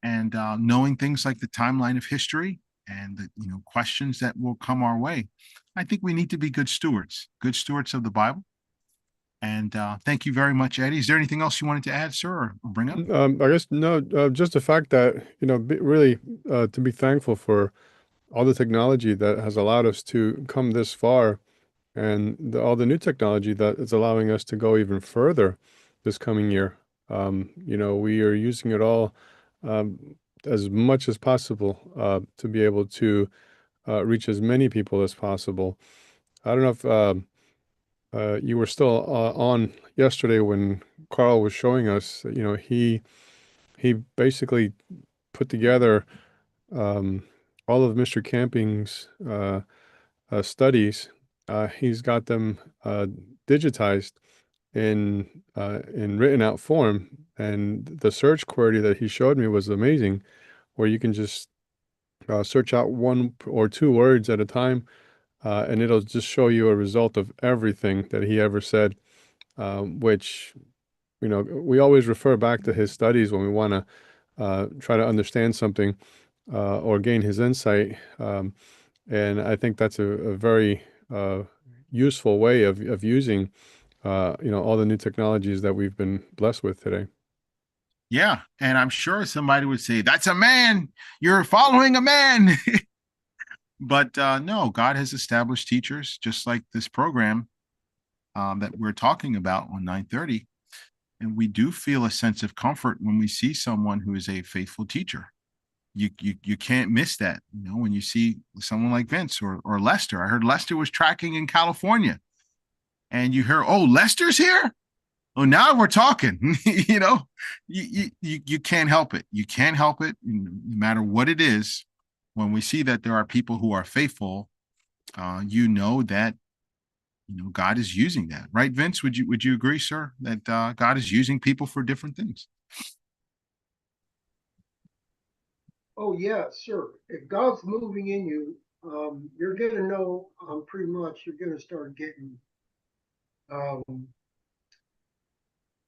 Speaker 1: And knowing things like the timeline of history and the questions that will come our way, I think we need to be good stewards of the Bible. And thank you very much, Eddie. Is there anything else you wanted to add, sir, or bring up?
Speaker 9: I guess no, just the fact that, really to be thankful for all the technology that has allowed us to come this far, and all the new technology that is allowing us to go even further this coming year. We are using it all as much as possible to be able to reach as many people as possible. I don't know if you were still on yesterday when Carl was showing us. He basically put together all of Mr. Camping's studies. He's got them digitized in written out form, and the search query that he showed me was amazing, where you can just search out one or two words at a time, and it'll just show you a result of everything that he ever said, which, we always refer back to his studies when we want to try to understand something or gain his insight. And I think that's a very useful way of using all the new technologies that we've been blessed with today.
Speaker 1: Yeah. And I'm sure somebody would say, that's a man. You're following a man. But no, God has established teachers, just like this program that we're talking about on 9:30. And we do feel a sense of comfort when we see someone who is a faithful teacher. You can't miss that. When you see someone like Vince or Lester. I heard Lester was tracking in California, and you hear, oh, Lester's here. Oh, now we're talking. You can't help it. You can't help it, no matter what it is. When we see that there are people who are faithful, that God is using that, right, Vince? Would you agree, sir, that God is using people for different things?
Speaker 10: Oh yeah, sure. If God's moving in you, you're gonna know pretty much you're gonna start getting, um,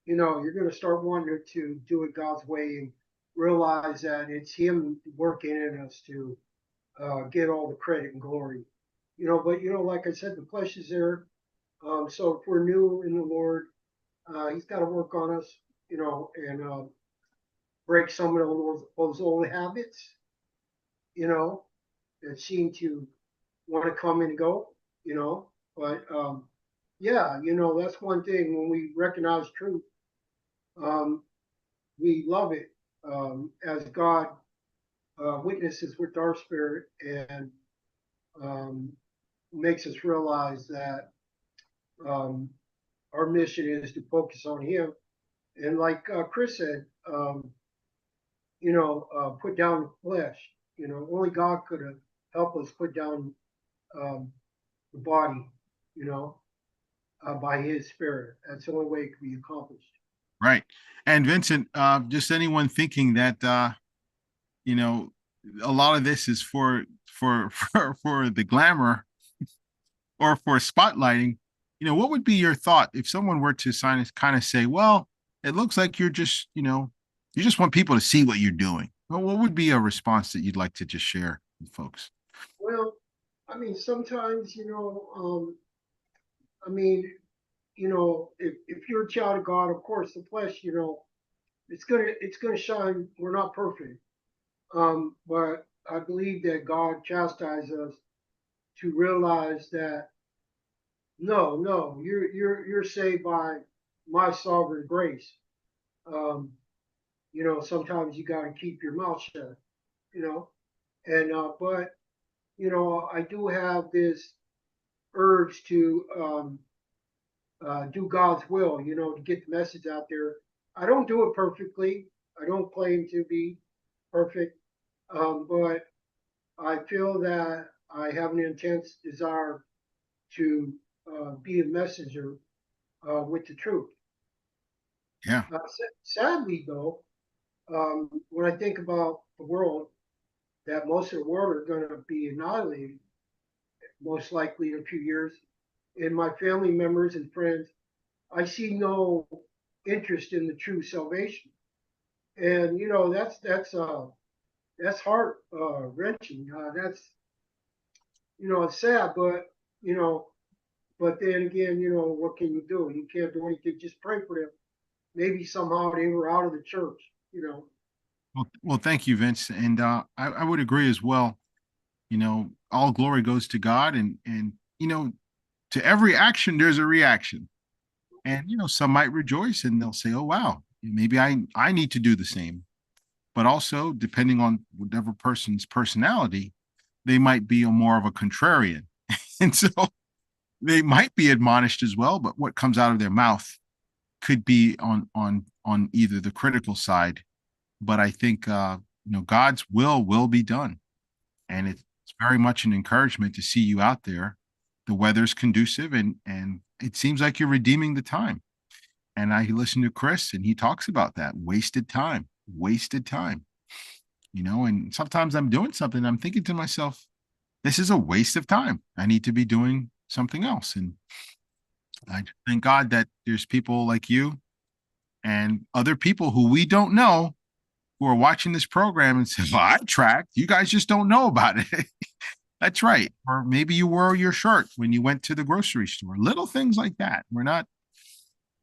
Speaker 10: you're gonna start wanting to do it God's way and realize that it's Him working in us to get all the credit and glory. But like I said, the flesh is there. So if we're new in the Lord, He's got to work on us, and break some of those old habits, that seem to want to come and go, But yeah, that's one thing when we recognize truth, um, we love it as God witnesses with our spirit and um, makes us realize that um, our mission is to focus on Him. And like Chris said, put down the flesh. Only God could have helped us put down the body, by His Spirit. That's the only way it can be accomplished.
Speaker 1: Right. And Vincent, just anyone thinking that a lot of this is for the glamour or for spotlighting, what would be your thought if someone were to kind of say, well, it looks like you just want people to see what you're doing. Well, what would be a response that you'd like to just share with folks?
Speaker 10: Well, I mean, sometimes, I mean, if you're a child of God, of course, the flesh, it's gonna shine. We're not perfect, but I believe that God chastises us to realize that no, you're saved by my sovereign grace. Um, sometimes you got to keep your mouth shut, you know, and but I do have this urge to do God's will, to get the message out there. I don't do it perfectly. I don't claim to be perfect, but I feel that I have an intense desire to be a messenger with the truth.
Speaker 1: Yeah.
Speaker 10: Sadly, though, when I think about the world, that most of the world are going to be annihilated, most likely in a few years. And my family members and friends, I see no interest in the true salvation. And that's heart wrenching. That's it's sad, but you know, but then again, what can you do? You can't do anything. Just pray for them. Maybe somehow they were out of the church.
Speaker 1: Well, thank you, Vince. And I would agree as well. All glory goes to God, and to every action there's a reaction. And some might rejoice and they'll say, "Oh wow, maybe I need to do the same." But also, depending on whatever person's personality, they might be more of a contrarian, and so they might be admonished as well. But what comes out of their mouth could be on either the critical side. But I think God's will be done, and it's very much an encouragement to see you out there. The weather's conducive, and it seems like you're redeeming the time. And I listen to Chris, and he talks about that wasted time, And sometimes I'm doing something, I'm thinking to myself, this is a waste of time. I need to be doing something else. And I thank God that there's people like you and other people who we don't know who are watching this program and say, well, I tracked. You guys just don't know about it. That's right. Or maybe you wore your shirt when you went to the grocery store. Little things like that. We're not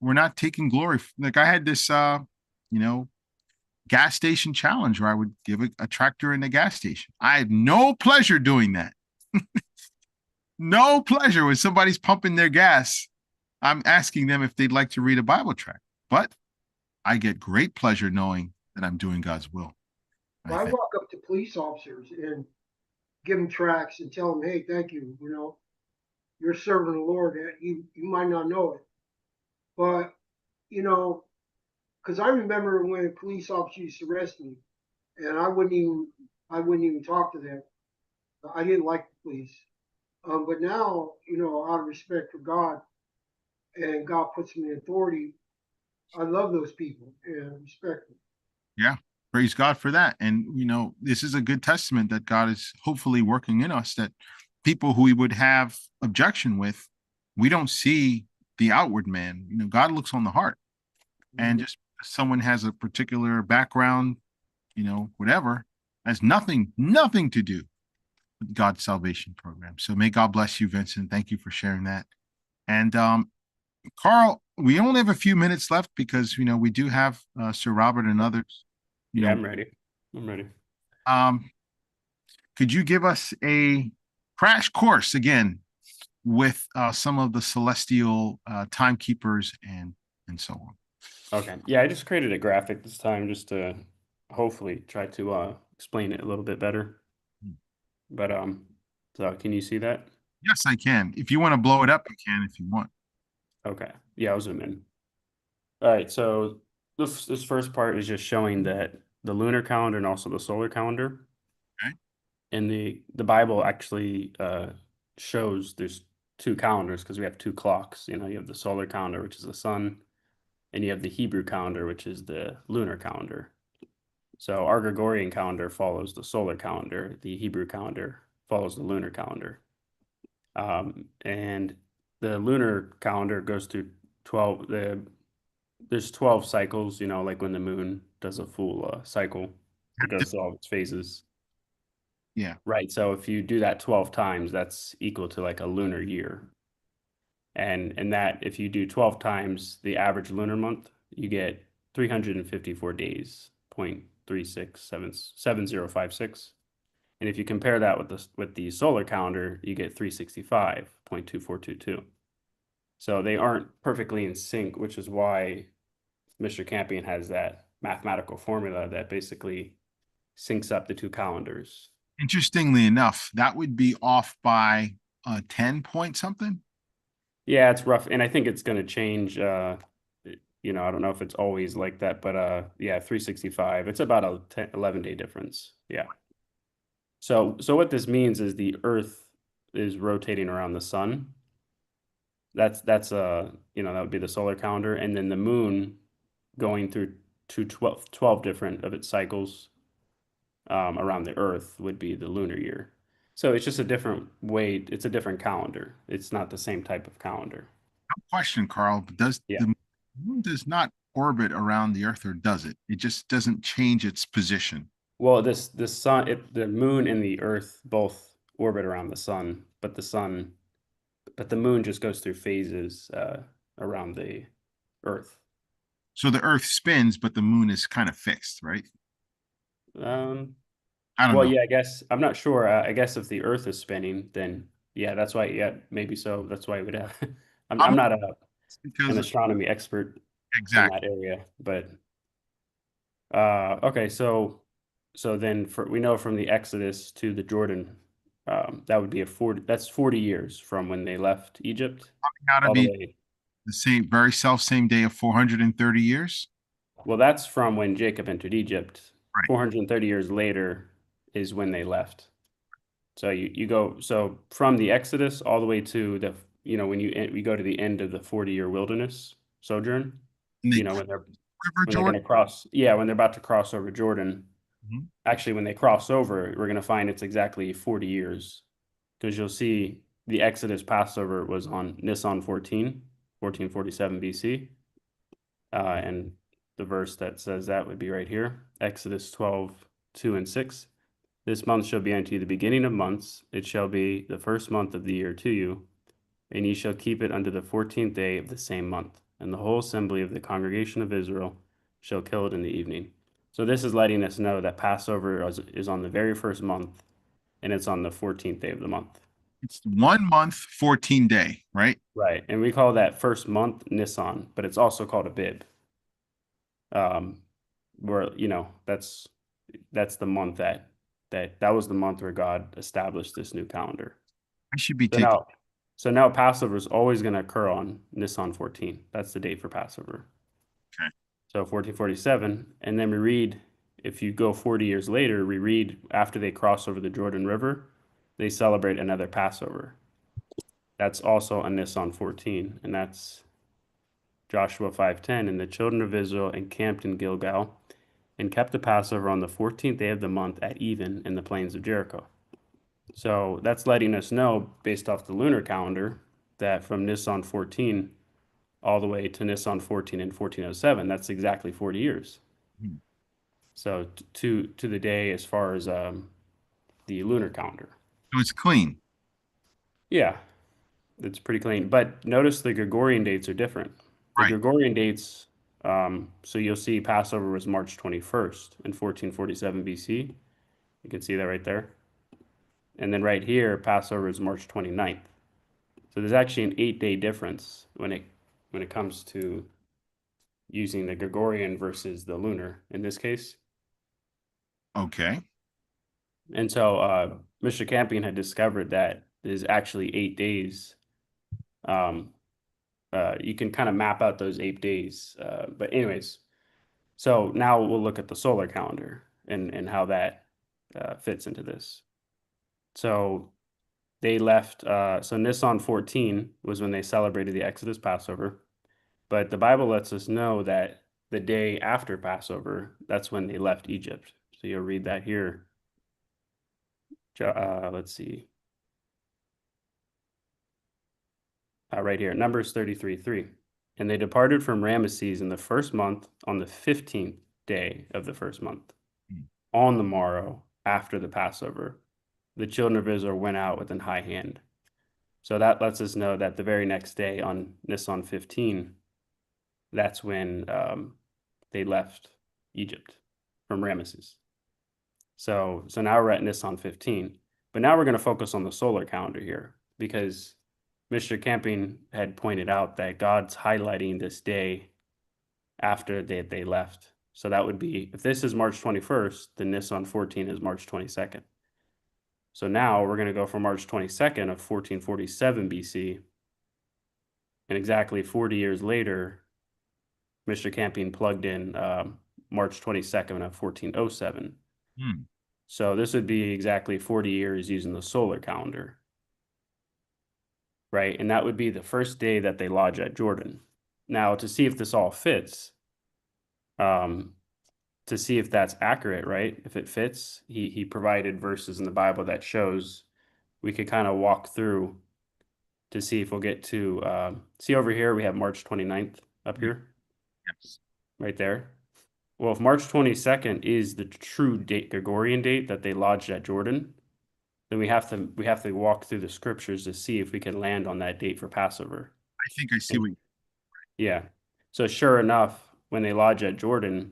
Speaker 1: we're not taking glory. Like I had this, you know, gas station challenge where I would give a tractor in the gas station. I had no pleasure doing that. No pleasure when somebody's pumping their gas. I'm asking them if they'd like to read a Bible tract, but I get great pleasure knowing that I'm doing God's will.
Speaker 10: I walk up to police officers and give them tracts and tell them, hey, thank you. You know, you're serving the Lord. You might not know it, but you know, because I remember when a police officer used to arrest me, and I wouldn't even talk to them. I didn't like the police. But now, you know, out of respect for God and God puts me in authority, I love those people and respect them.
Speaker 1: Yeah, praise God for that. And you know, this is a good testament that God is hopefully working in us, that people who we would have objection with, we don't see the outward man. You know, God looks on the heart. And just because someone has a particular background, you know, whatever, has nothing to do with God's salvation program. So may God bless you, Vincent. Thank you for sharing that. And Carl, we only have a few minutes left because you know we do have Sir Robert and others. You
Speaker 2: Yeah,
Speaker 1: know,
Speaker 2: I'm ready. I'm ready.
Speaker 1: could you give us a crash course again with some of the celestial timekeepers and so on?
Speaker 2: Okay. Yeah, I just created a graphic this time just to hopefully try to explain it a little bit better. But so can you see that?
Speaker 1: Yes, I can. If you want to blow it up, you can if you want.
Speaker 2: Okay. Yeah, I'll zoom in. All right, so this first part is just showing that the lunar calendar and also the solar calendar.
Speaker 1: Okay.
Speaker 2: And the Bible actually shows there's two calendars because we have two clocks. You know, you have the solar calendar, which is the sun, and you have the Hebrew calendar, which is the lunar calendar. So our Gregorian calendar follows the solar calendar. The Hebrew calendar follows the lunar calendar. And the lunar calendar goes through 12, there's 12 cycles, you know, like when the moon does a full cycle, it goes through all its phases.
Speaker 1: Yeah.
Speaker 2: Right. So if you do that 12 times, that's equal to like a lunar year. And that if you do 12 times the average lunar month, you get 354 days, 0.367056. And if you compare that with the solar calendar, you get 365.2422. So they aren't perfectly in sync, which is why Mr. Campion has that mathematical formula that basically syncs up the two calendars.
Speaker 1: Interestingly enough, that would be off by 10 point something.
Speaker 2: Yeah, it's rough. And I think it's going to change. You know, I don't know if it's always like that, but yeah, 365. It's about a 11-day difference. Yeah. So what this means is the Earth is rotating around the sun. That's you know, that would be the solar calendar. And then the moon going through 12 different of its cycles around the Earth would be the lunar year. So it's just a different way. It's a different calendar. It's not the same type of calendar.
Speaker 1: No question, Carl, but does
Speaker 2: Yeah.
Speaker 1: the moon does not orbit around the Earth, or does it? It just doesn't change its position.
Speaker 2: Well, the sun, the moon and the Earth both orbit around the sun, but the moon just goes through phases around the Earth.
Speaker 1: So the Earth spins, but the moon is kind of fixed, right? I don't
Speaker 2: Well,
Speaker 1: know.
Speaker 2: yeah, I guess I'm not sure. I guess if the Earth is spinning, then yeah, that's why. Yeah, maybe so. That's why it would have. I'm not an
Speaker 1: because
Speaker 2: astronomy expert in
Speaker 1: exactly.
Speaker 2: that area, but okay. So then we know from the Exodus to the Jordan, that would be that's 40 years from when they left Egypt
Speaker 1: Got to
Speaker 2: all the
Speaker 1: be
Speaker 2: way.
Speaker 1: the same day of 430 years.
Speaker 2: Well, that's from when Jacob entered Egypt.
Speaker 1: Right.
Speaker 2: 430 years later is when they left. So you go from the Exodus all the way to the, you know, when we go to the end of the 40-year wilderness sojourn,
Speaker 1: And
Speaker 2: you know, when they're
Speaker 1: River
Speaker 2: going to cross, yeah, when they're about to cross over Jordan.
Speaker 1: Mhm.
Speaker 2: Actually, when they cross over, we're going to find it's exactly 40 years, because you'll see the Exodus Passover was on Nisan 1447 BC. And the verse that says that would be right here, Exodus 12:2 and 6. This month shall be unto you the beginning of months. It shall be the first month of the year to you, and ye shall keep it unto the 14th day of the same month. and the whole assembly of the congregation of Israel shall kill it in the evening. So this is letting us know that Passover is on the very first month, and it's on the 14th day of the month.
Speaker 1: It's 1 month, 14 day, right?
Speaker 2: Right. And we call that first month Nisan, but it's also called a bib. Where, that's the month that was the month where God established this new calendar.
Speaker 1: I should be
Speaker 2: So
Speaker 1: taking.
Speaker 2: now, so now Passover is always going to occur on Nisan 14. That's the date for Passover.
Speaker 1: Okay.
Speaker 2: So 1447, and then we read, if you go 40 years later, we read after they cross over the Jordan River, they celebrate another Passover. That's also on Nisan 14, and that's Joshua 5:10. And the children of Israel encamped in Gilgal and kept the Passover on the 14th day of the month at even in the plains of Jericho. So that's letting us know, based off the lunar calendar, that from Nisan 14 all the way to Nisan 14 in 1407, that's exactly 40 years.
Speaker 1: Hmm.
Speaker 2: So to the day as far as the lunar calendar.
Speaker 1: So it's clean.
Speaker 2: Yeah, it's pretty clean. But notice the Gregorian dates are different. The
Speaker 1: Right.
Speaker 2: Gregorian dates, so you'll see Passover was March 21st in 1447 BC. You can see that right there. And then right here, Passover is March 29th. So there's actually an 8-day difference when it comes to using the Gregorian versus the lunar in this case.
Speaker 1: Okay.
Speaker 2: And so Mr. Campion had discovered that there's actually 8 days. You can kind of map out those 8 days. But anyways, so now we'll look at the solar calendar and how that fits into this. So they left, so Nisan 14 was when they celebrated the Exodus Passover. But the Bible lets us know that the day after Passover, that's when they left Egypt. So you'll read that here. Let's see. Right here, Numbers 33:3. And they departed from Ramesses in the first month on the 15th day of the first month.
Speaker 1: Hmm.
Speaker 2: On the morrow, after the Passover, the children of Israel went out with an high hand. So that lets us know that the very next day on Nisan 15, that's when they left Egypt from Ramesses. So now we're at Nisan 15, but now we're going to focus on the solar calendar here because Mr. Camping had pointed out that God's highlighting this day after they left. So that would be, if this is March 21st, then Nisan 14 is March 22nd. So now we're going to go from March 22nd of 1447 BC, and exactly 40 years later, Mr. Camping plugged in March 22nd of 1407.
Speaker 1: Hmm.
Speaker 2: So this would be exactly 40 years using the solar calendar, right? And that would be the first day that they lodge at Jordan. Now, to see if this all fits, to see if that's accurate, right? If it fits, he provided verses in the Bible that shows we could kind of walk through to see if we'll get to, see over here, we have March 29th up here,
Speaker 1: Yes.
Speaker 2: right there. Well, if March 22nd is the true date, Gregorian date that they lodged at Jordan, then we have to walk through the scriptures to see if we can land on that date for Passover.
Speaker 1: I think I see what.
Speaker 2: Yeah. So sure enough, when they lodge at Jordan,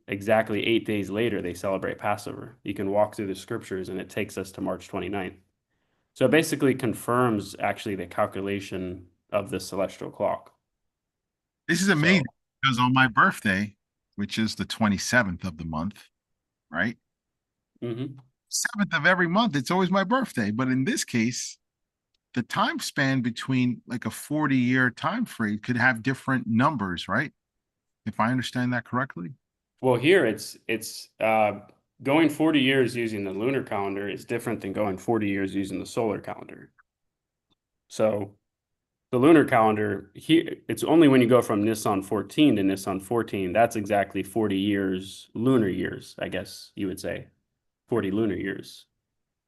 Speaker 2: exactly 8 days later, they celebrate Passover. You can walk through the scriptures and it takes us to March 29th. So it basically confirms actually the calculation of the celestial clock.
Speaker 1: This is amazing because on my birthday, which is the 27th of the month, right?
Speaker 2: Mm-hmm.
Speaker 1: 7th of every month, it's always my birthday. But in this case, the time span between like a 40-year time frame could have different numbers, right? If I understand that correctly.
Speaker 2: Well, here it's going 40 years using the lunar calendar is different than going 40 years using the solar calendar. So the lunar calendar here, it's only when you go from Nisan 14 to Nisan 14, that's exactly 40 years, lunar years, I guess you would say, 40 lunar years.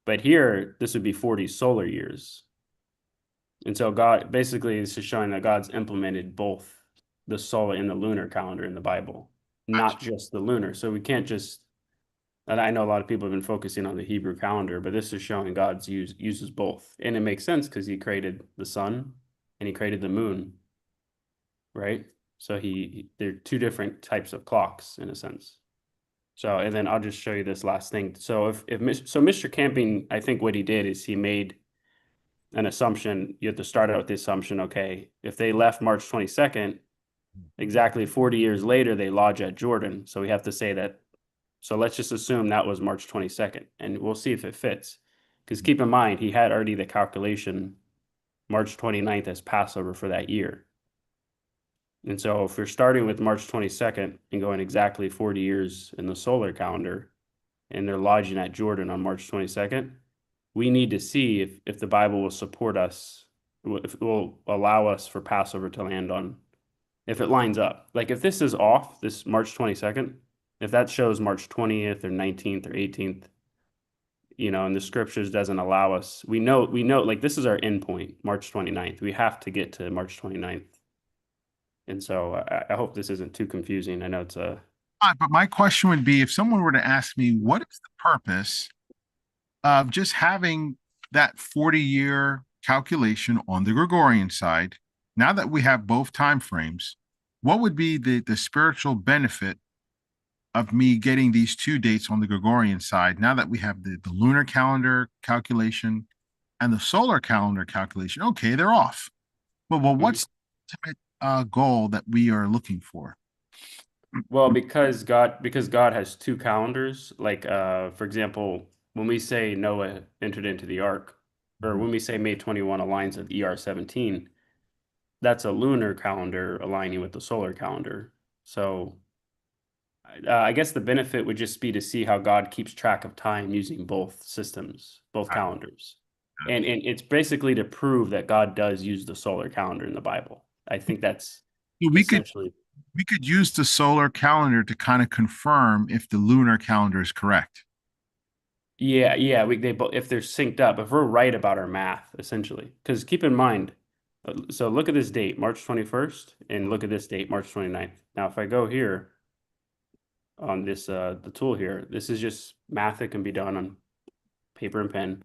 Speaker 2: But here, this would be 40 solar years. And so God basically is just showing that God's implemented both the solar and the lunar calendar in the Bible, not just the lunar. So we can't just, and I know a lot of people have been focusing on the Hebrew calendar, but this is showing God's uses both. And it makes sense because he created the sun and he created the moon. right? So they're two different types of clocks in a sense. So, and then I'll just show you this last thing. So so Mr. Camping, I think what he did is he made an assumption. You have to start out with the assumption, okay, if they left March 22nd, exactly 40 years later, they lodge at Jordan. So we have to say that. So let's just assume that was March 22nd, and we'll see if it fits. Because keep in mind, he had already the calculation March 29th as Passover for that year. And so if you're starting with March 22nd and going exactly 40 years in the solar calendar, and they're lodging at Jordan on March 22nd, we need to see if the Bible will support us, if it will allow us for Passover to land on, if it lines up. Like if this is off, this March 22nd, if that shows March 20th or 19th or 18th, and the scriptures doesn't allow us, we know, like this is our endpoint, March 29th. We have to get to March 29th. And so I hope this isn't too confusing. I know it's a.
Speaker 1: But my question would be, if someone were to ask me, what is the purpose of just having that 40-year calculation on the Gregorian side, now that we have both time frames, what would be the spiritual benefit of me getting these two dates on the Gregorian side, now that we have the lunar calendar calculation and the solar calendar calculation? Okay, they're off. Well, what's the ultimate goal that we are looking for?
Speaker 2: Well, because God has two calendars, like for example, when we say Noah entered into the ark, or when we say May 21 aligns with ER 17, that's a lunar calendar aligning with the solar calendar. So I guess the benefit would just be to see how God keeps track of time using both systems, both calendars. And it's basically to prove that God does use the solar calendar in the Bible. I think that's essentially.
Speaker 1: We could use the solar calendar to kind of confirm if the lunar calendar is correct.
Speaker 2: Yeah, if they're synced up, if we're right about our math, essentially. Because keep in mind, so look at this date, March 21st, and look at this date, March 29th. Now, if I go here on this the tool here, this is just math that can be done on paper and pen.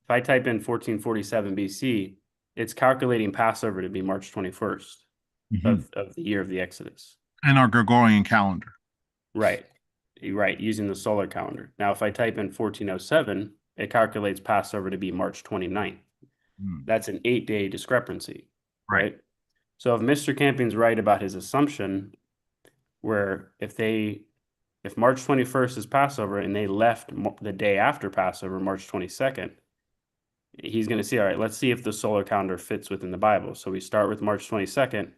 Speaker 2: If I type in 1447 BC, it's calculating Passover to be March 21st of the year of the Exodus.
Speaker 1: In our Gregorian calendar.
Speaker 2: Right. Right, using the solar calendar. Now, if I type in 1407, it calculates Passover to be March 29th. That's an 8-day discrepancy, right? So if Mr. Camping's right about his assumption, where if March 21st is Passover and they left the day after Passover, March 22nd, he's going to see, all right, let's see if the solar calendar fits within the Bible. So we start with March 22nd,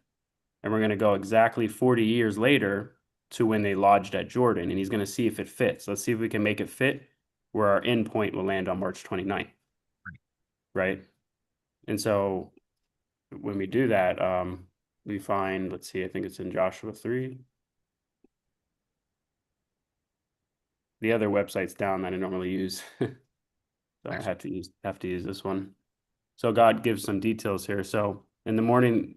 Speaker 2: and we're going to go exactly 40 years later to when they lodged at Jordan, and he's going to see if it fits. Let's see if we can make it fit where our endpoint will land on March 29th, right? And so when we do that, we find, let's see, I think it's in Joshua 3. The other website's down that I normally use. So I have to use this one. So God gives some details here. So in the morning,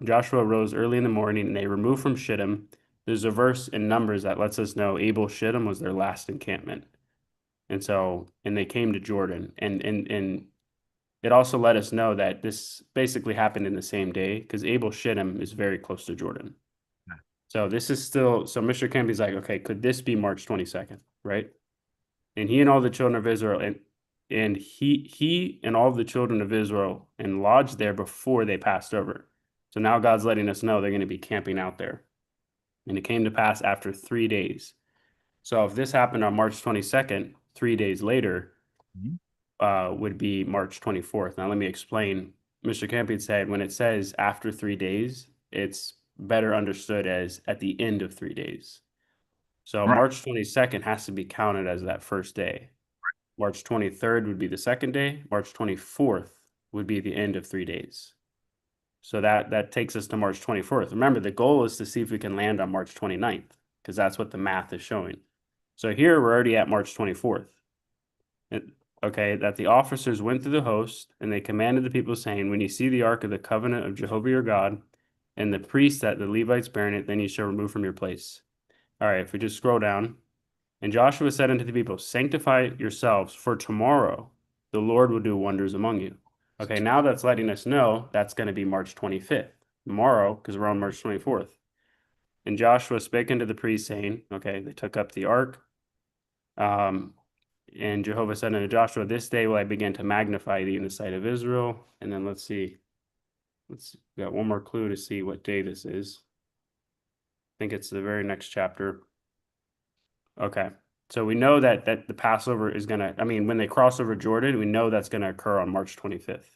Speaker 2: Joshua rose early in the morning, and they removed from Shittim. There's a verse in Numbers that lets us know Abel Shittim was their last encampment. And they came to Jordan. And it also let us know that this basically happened in the same day, because Abel Shittim is very close to Jordan. So this is still, so Mr. Kempy's like, okay, could this be March 22nd, right? And he and all the children of Israel, and he and all of the children of Israel and lodged there before they passed over. So now God's letting us know they're going to be camping out there. And it came to pass after 3 days. So if this happened on March 22nd, 3 days later, would be March 24th. Now let me explain. Mr. Campion said when it says after 3 days, it's better understood as at the end of 3 days. So March 22nd has to be counted as that first day. March 23rd would be the second day. March 24th would be the end of 3 days. So that takes us to March 24th. Remember, the goal is to see if we can land on March 29th, because that's what the math is showing. So here we're already at March 24th. Okay, that the officers went through the host, and they commanded the people, saying, when you see the ark of the covenant of Jehovah your God, and the priest that the Levites bearing it, then you shall remove from your place. All right, if we just scroll down. And Joshua said unto the people, sanctify yourselves, for tomorrow the Lord will do wonders among you. Okay, now that's letting us know that's going to be March 25th. tomorrow, because we're on March 24th. And Joshua spake unto the priests, saying, okay, they took up the ark. And Jehovah said unto Joshua, this day will I begin to magnify thee in the sight of Israel. And then let's see. We got one more clue to see what day this is. I think it's the very next chapter. Okay. So we know that the Passover is gonna, I mean, when they cross over Jordan, we know that's gonna occur on March 25th.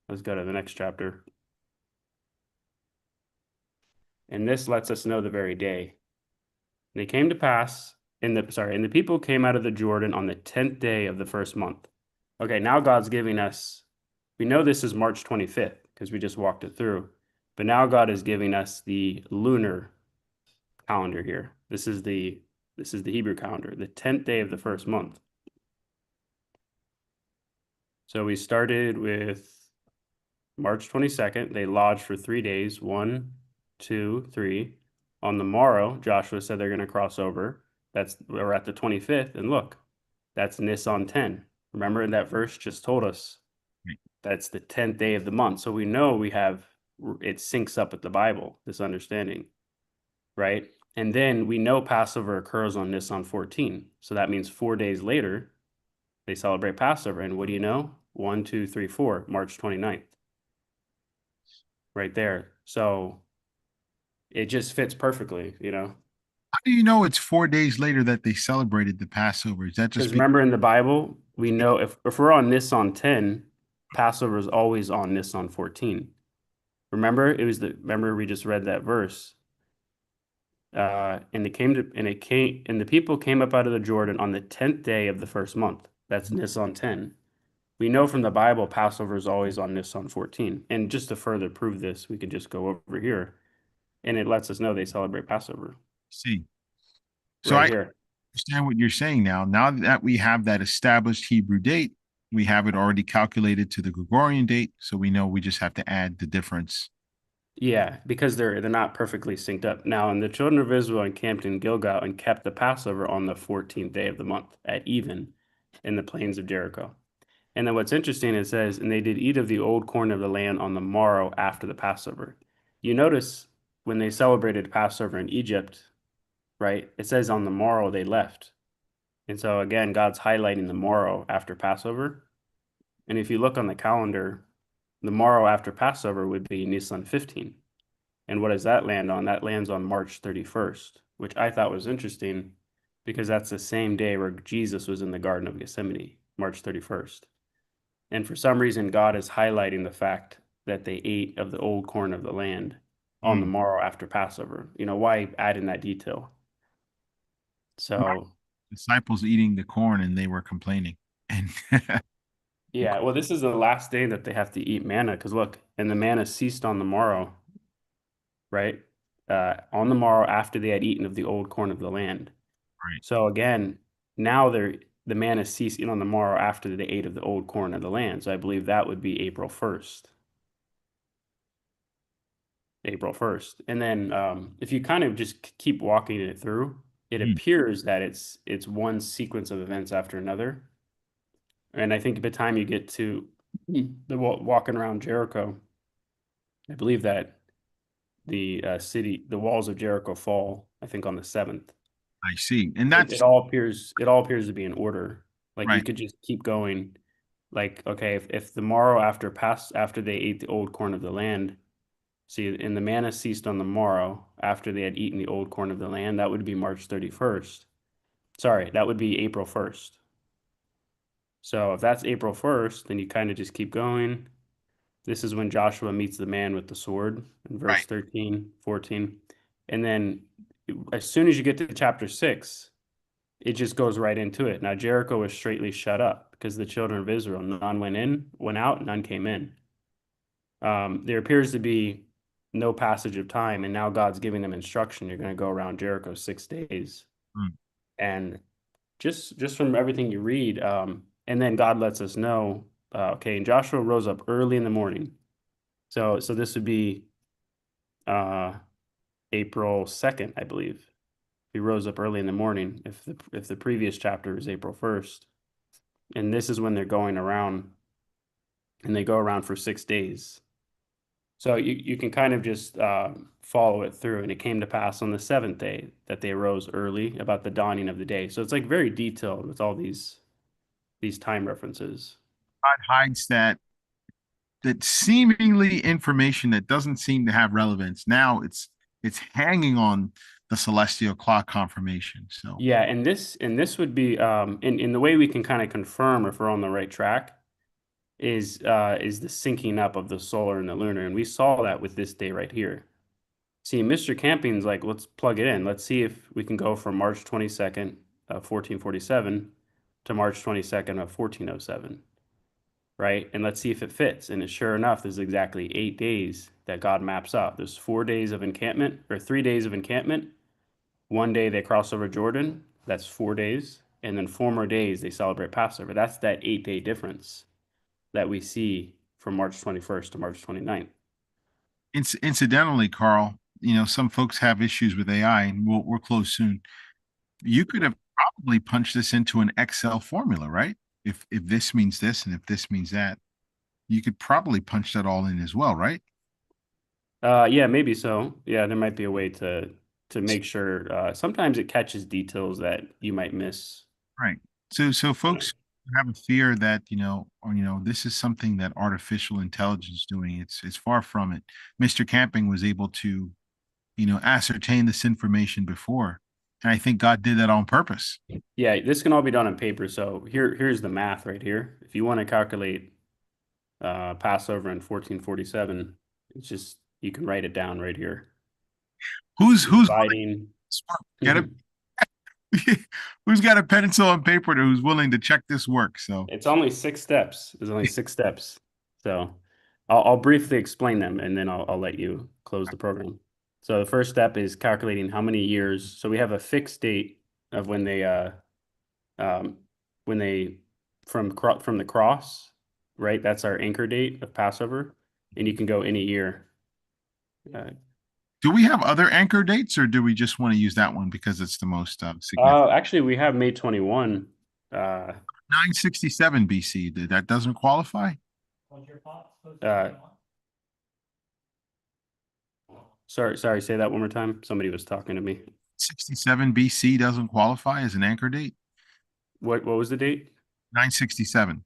Speaker 2: Let's go to the next chapter. And this lets us know the very day. And it came to pass, and the people came out of the Jordan on the 10th day of the first month. Okay, now God's giving us, we know this is March 25th because we just walked it through, but now God is giving us the lunar calendar here. This is the Hebrew calendar, the 10th day of the first month. So we started with March 22nd. They lodged for 3 days, 1, 2, 3. On the morrow, Joshua said they're going to cross over. We're at the 25th, and look, that's Nisan 10. Remember, in that verse just told us that's the 10th day of the month. So we know it syncs up with the Bible, this understanding, right? And then we know Passover occurs on Nisan 14. So that means 4 days later, they celebrate Passover. And what do you know? 1, 2, 3, 4, March 29th. Right there. So it just fits perfectly,
Speaker 1: How do you know it's 4 days later that they celebrated the Passover? Is that just
Speaker 2: Because remember in the Bible, we know if we're on Nisan 10, Passover is always on Nisan 14. Remember, remember we just read that verse. And the people came up out of the Jordan on the 10th day of the first month. That's Nisan 10. We know from the Bible Passover is always on Nisan 14. And just to further prove this, we could just go over here, and it lets us know they celebrate Passover
Speaker 1: see? So
Speaker 2: right
Speaker 1: I
Speaker 2: here.
Speaker 1: understand what you're saying now. Now that we have that established Hebrew date, we have it already calculated to the Gregorian date. So we know we just have to add the difference.
Speaker 2: Yeah, because they're not perfectly synced up. Now, and the children of Israel encamped in Gilgal and kept the Passover on the 14th day of the month at even in the plains of Jericho. And then what's interesting, it says, and they did eat of the old corn of the land on the morrow after the Passover. You notice when they celebrated Passover in Egypt, right? It says on the morrow they left. And so again, God's highlighting the morrow after Passover. And if you look on the calendar, the morrow after Passover would be Nisan 15. And what does that land on? That lands on March 31st, which I thought was interesting because that's the same day where Jesus was in the Garden of Gethsemane, March 31st. And for some reason, God is highlighting the fact that they ate of the old corn of the land on the morrow after Passover. Why add in that detail? So,
Speaker 1: Disciples eating the corn and they were complaining. And
Speaker 2: yeah, well, this is the last day that they have to eat manna because look, and the manna ceased on the morrow, right? On the morrow after they had eaten of the old corn of the land.
Speaker 1: right.
Speaker 2: So again, now the manna ceasing on the morrow after they ate of the old corn of the land. So I believe that would be April 1st. April 1st. And then if you kind of just keep walking it through, it appears that it's one sequence of events after another. And I think by the time you get to the walking around Jericho, I believe that the walls of Jericho fall, I think on the 7th.
Speaker 1: I see. And
Speaker 2: It
Speaker 1: that's
Speaker 2: all appears to be in order. Like you
Speaker 1: right.
Speaker 2: could just keep going. Like, okay, if the morrow after they ate the old corn of the land, see, and the manna ceased on the morrow after they had eaten the old corn of the land, that would be March 31st. Sorry, that would be April 1st. So if that's April 1st, then you kind of just keep going. This is when Joshua meets the man with the sword in verse
Speaker 1: Right.
Speaker 2: 13, 14. And then as soon as you get to chapter 6, it just goes right into it. Now Jericho was straightly shut up because the children of Israel, none went out, none came in. There appears to be no passage of time, and now God's giving them instruction. You're going to go around Jericho 6 days.
Speaker 1: Mm.
Speaker 2: And just from everything you read, and then God lets us know, okay, and Joshua rose up early in the morning. So this would be April 2nd, I believe. He rose up early in the morning if the previous chapter is April 1st. And this is when they're going around, and they go around for 6 days. So you can kind of just follow it through. And it came to pass on the seventh day that they arose early about the dawning of the day. So it's like very detailed with all these time references.
Speaker 1: God hides that seemingly information that doesn't seem to have relevance. Now it's hanging on the celestial clock confirmation. So
Speaker 2: Yeah, and this would be in the way we can kind of confirm if we're on the right track is the syncing up of the solar and the lunar. And we saw that with this day right here. See, Mr. Camping's like, let's plug it in. Let's see if we can go from March 22nd of 1447 to March 22nd of 1407, right? And let's see if it fits. And sure enough, there's exactly 8 days that God maps out. There's 4 days of encampment, or 3 days of encampment. 1 day they cross over Jordan. That's 4 days. And then 4 more days they celebrate Passover. That's that 8-day difference that we see from March 21st to March 29th.
Speaker 1: incidentally, Carl, some folks have issues with AI, and we'll close soon. You could have probably punched this into an Excel formula, right? If this means this and if this means that, you could probably punch that all in as well, right?
Speaker 2: Yeah, maybe so. Yeah, there might be a way to make sure. Sometimes it catches details that you might miss.
Speaker 1: Right. So folks have a fear that, this is something that artificial intelligence is doing. It's far from it. Mr. Camping was able to, ascertain this information before. And I think God did that on purpose.
Speaker 2: Yeah, this can all be done on paper. So here's the math right here. If you want to calculate Passover in 1447, it's just you can write it down right here.
Speaker 1: Who's
Speaker 2: Dividing.
Speaker 1: get a who's got a pencil and paper who's willing to check this work? So
Speaker 2: It's only 6 steps. There's only 6 steps. So I'll briefly explain them and then I'll let you close the program. So the first step is calculating how many years. So we have a fixed date of when they from the cross, right? That's our anchor date of Passover, and you can go any year.
Speaker 1: do we have other anchor dates, or do we just want to use that one because it's the most significant?
Speaker 2: Actually, we have May 21.
Speaker 1: 967 BC. That doesn't qualify?
Speaker 2: Sorry, say that one more time. Somebody was talking to me.
Speaker 1: 67 BC doesn't qualify as an anchor date?
Speaker 2: What was the date?
Speaker 1: 967.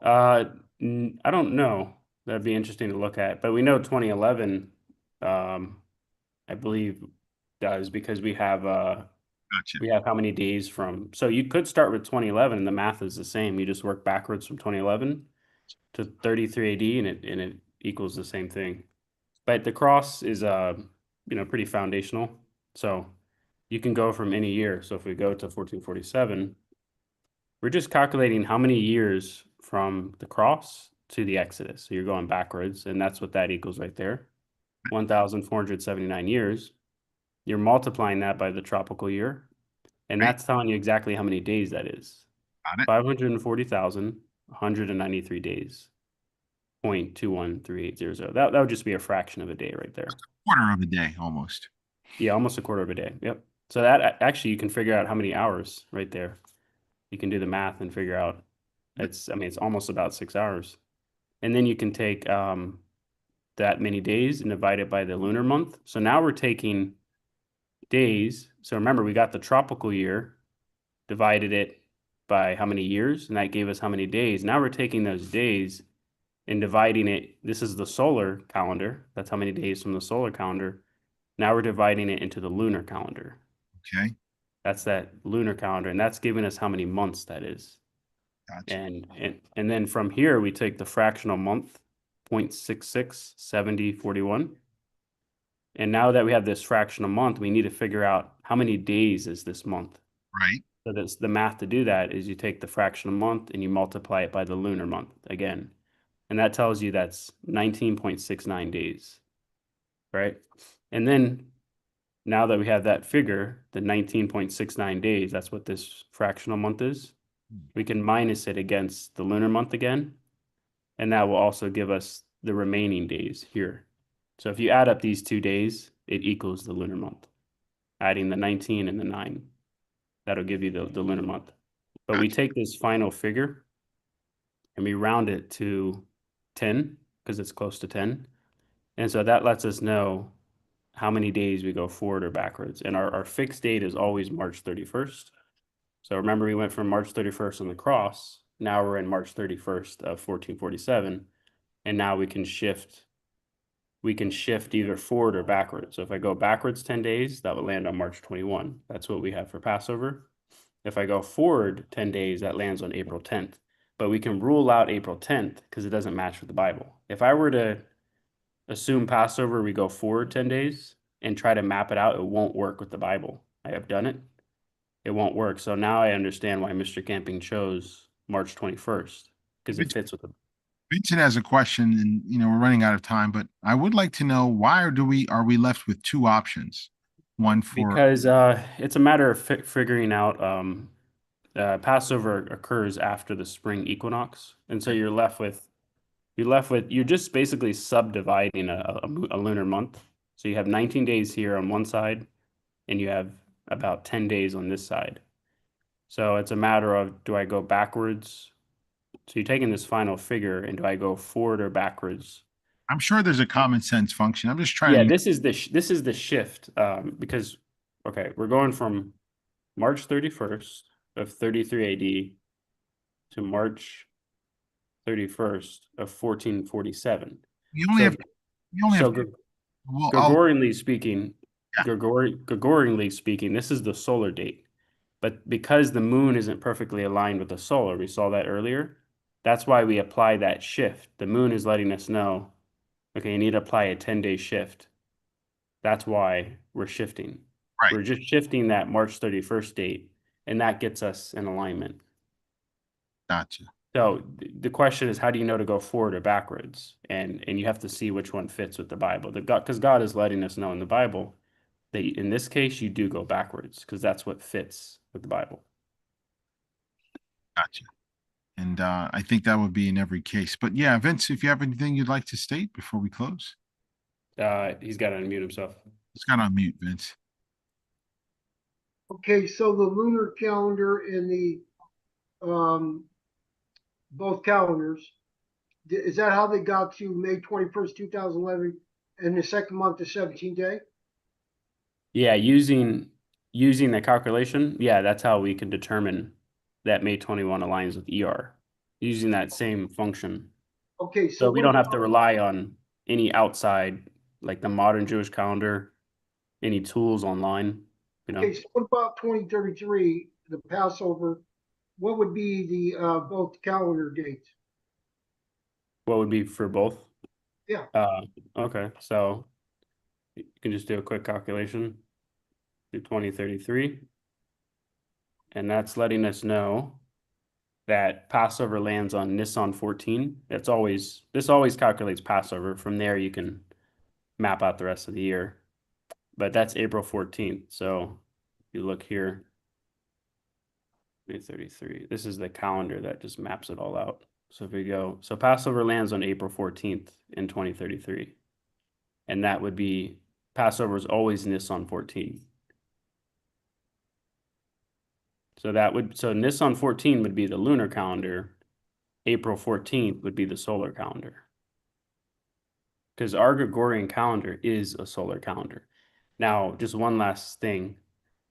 Speaker 2: I don't know. That'd be interesting to look at. But we know 2011, I believe does, because we have
Speaker 1: Gotcha.
Speaker 2: we have how many days from. So you could start with 2011 and the math is the same. You just work backwards from 2011 to 33 AD and it equals the same thing. But the cross is pretty foundational. So you can go from any year. So if we go to 1447, we're just calculating how many years from the cross to the Exodus. So you're going backwards, and that's what that equals right there. 1,479 years. You're multiplying that by the tropical year, and that's telling you exactly how many days that is.
Speaker 1: Got it.
Speaker 2: 540,193 days. 0.213800. That would just be a fraction of a day right there.
Speaker 1: Quarter of a day almost.
Speaker 2: Yeah, almost a quarter of a day. Yep. So that actually you can figure out how many hours right there. You can do the math and figure out it's almost about 6 hours. And then you can take that many days and divide it by the lunar month. So now we're taking days. So remember, we got the tropical year, divided it by how many years, and that gave us how many days. Now we're taking those days and dividing it. This is the solar calendar. That's how many days from the solar calendar. Now we're dividing it into the lunar calendar.
Speaker 1: Okay.
Speaker 2: That's that lunar calendar, and that's giving us how many months that is.
Speaker 1: Gotcha.
Speaker 2: And then from here, we take the fractional month, 0.66, 70, 41. And now that we have this fractional month, we need to figure out how many days is this month.
Speaker 1: Right.
Speaker 2: So that's the math to do that is you take the fractional month and you multiply it by the lunar month again. And that tells you that's 19.69 days, right? And then now that we have that figure, the 19.69 days, that's what this fractional month is. We can minus it against the lunar month again. And that will also give us the remaining days here. So if you add up these 2 days, it equals the lunar month. Adding the 19 and the 9, that'll give you the lunar month. But we take this final figure and we round it to 10 because it's close to 10. And so that lets us know how many days we go forward or backwards. And our fixed date is always March 31st. So remember, we went from March 31st on the cross. Now we're in March 31st of 1447. And now we can shift either forward or backwards. So if I go backwards 10 days, that would land on March 21. That's what we have for Passover. If I go forward 10 days, that lands on April 10th. But we can rule out April 10th because it doesn't match with the Bible. If I were to assume Passover, we go forward 10 days and try to map it out, it won't work with the Bible. I have done it. It won't work. So now I understand why Mr. Camping chose March 21st because it fits with the.
Speaker 1: Vincent has a question, and we're running out of time, but I would like to know why are we left with two options? One for
Speaker 2: Because it's a matter of figuring out Passover occurs after the spring equinox, and so you're just basically subdividing a lunar month. So you have 19 days here on one side, and you have about 10 days on this side. So it's a matter of, do I go backwards? So you're taking this final figure, and do I go forward or backwards?
Speaker 1: I'm sure there's a common sense function. I'm just trying
Speaker 2: Yeah,
Speaker 1: to.
Speaker 2: this is the shift because okay, we're going from March 31st of 33 AD to March 31st of 1447.
Speaker 1: We only
Speaker 2: So
Speaker 1: have. We only
Speaker 2: so
Speaker 1: have. Well,
Speaker 2: Gregorianly speaking,
Speaker 1: Yeah.
Speaker 2: Gregorianly speaking, this is the solar date. But because the moon isn't perfectly aligned with the solar, we saw that earlier. That's why we apply that shift. The moon is letting us know, okay, you need to apply a 10-day shift. That's why we're shifting.
Speaker 1: Right.
Speaker 2: We're just shifting that March 31st date, and that gets us in alignment.
Speaker 1: Gotcha.
Speaker 2: So the question is, how do you know to go forward or backwards? And you have to see which one fits with the Bible. Because God is letting us know in the Bible that in this case you do go backwards because that's what fits with the Bible.
Speaker 1: Gotcha. And I think that would be in every case. But yeah, Vince, if you have anything you'd like to state before we close,
Speaker 2: He's got to unmute himself.
Speaker 1: it's got on mute, Vince.
Speaker 10: Okay, so the lunar calendar and the both calendars, is that how they got to May 21st, 2011, and the second month, the 17th day?
Speaker 2: Yeah, using the calculation, yeah, that's how we can determine that May 21 aligns with ER, using that same function.
Speaker 10: Okay,
Speaker 2: So we don't have to rely on any outside, like the modern Jewish calendar, any tools online,
Speaker 10: Okay, so what about 2033, the Passover? What would be the both calendar dates?
Speaker 2: What would be for both?
Speaker 10: Yeah.
Speaker 2: Okay, so you can just do a quick calculation. Do 2033. And that's letting us know that Passover lands on Nisan 14. This always calculates Passover. From there, you can map out the rest of the year. But that's April 14th. So if you look here, May 33. This is the calendar that just maps it all out. So if we go, so Passover lands on April 14th in 2033. And that would be, Passover is always Nisan 14. So Nisan 14 would be the lunar calendar. April 14th would be the solar calendar. Because our Gregorian calendar is a solar calendar. Now, just one last thing.